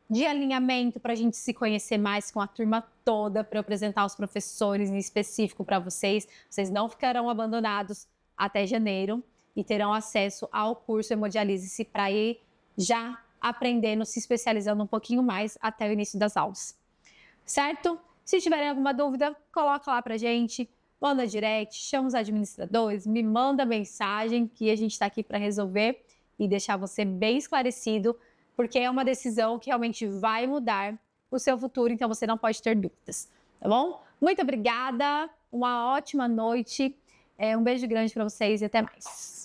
de alinhamento para a gente se conhecer mais com a turma toda, para eu apresentar os professores em específico para vocês. Vocês não ficarão abandonados até janeiro e terão acesso ao curso Hemodiálise para ir já aprendendo, se especializando um pouquinho mais até o início das aulas. Certo? Se tiverem alguma dúvida, coloca lá para a gente. Manda direct, chama os administradores, me manda mensagem que a gente está aqui para resolver e deixar você bem esclarecido, porque é uma decisão que realmente vai mudar o seu futuro, então você não pode ter dúvidas, tá bom? Muito obrigada, uma ótima noite, um beijo grande para vocês e até mais.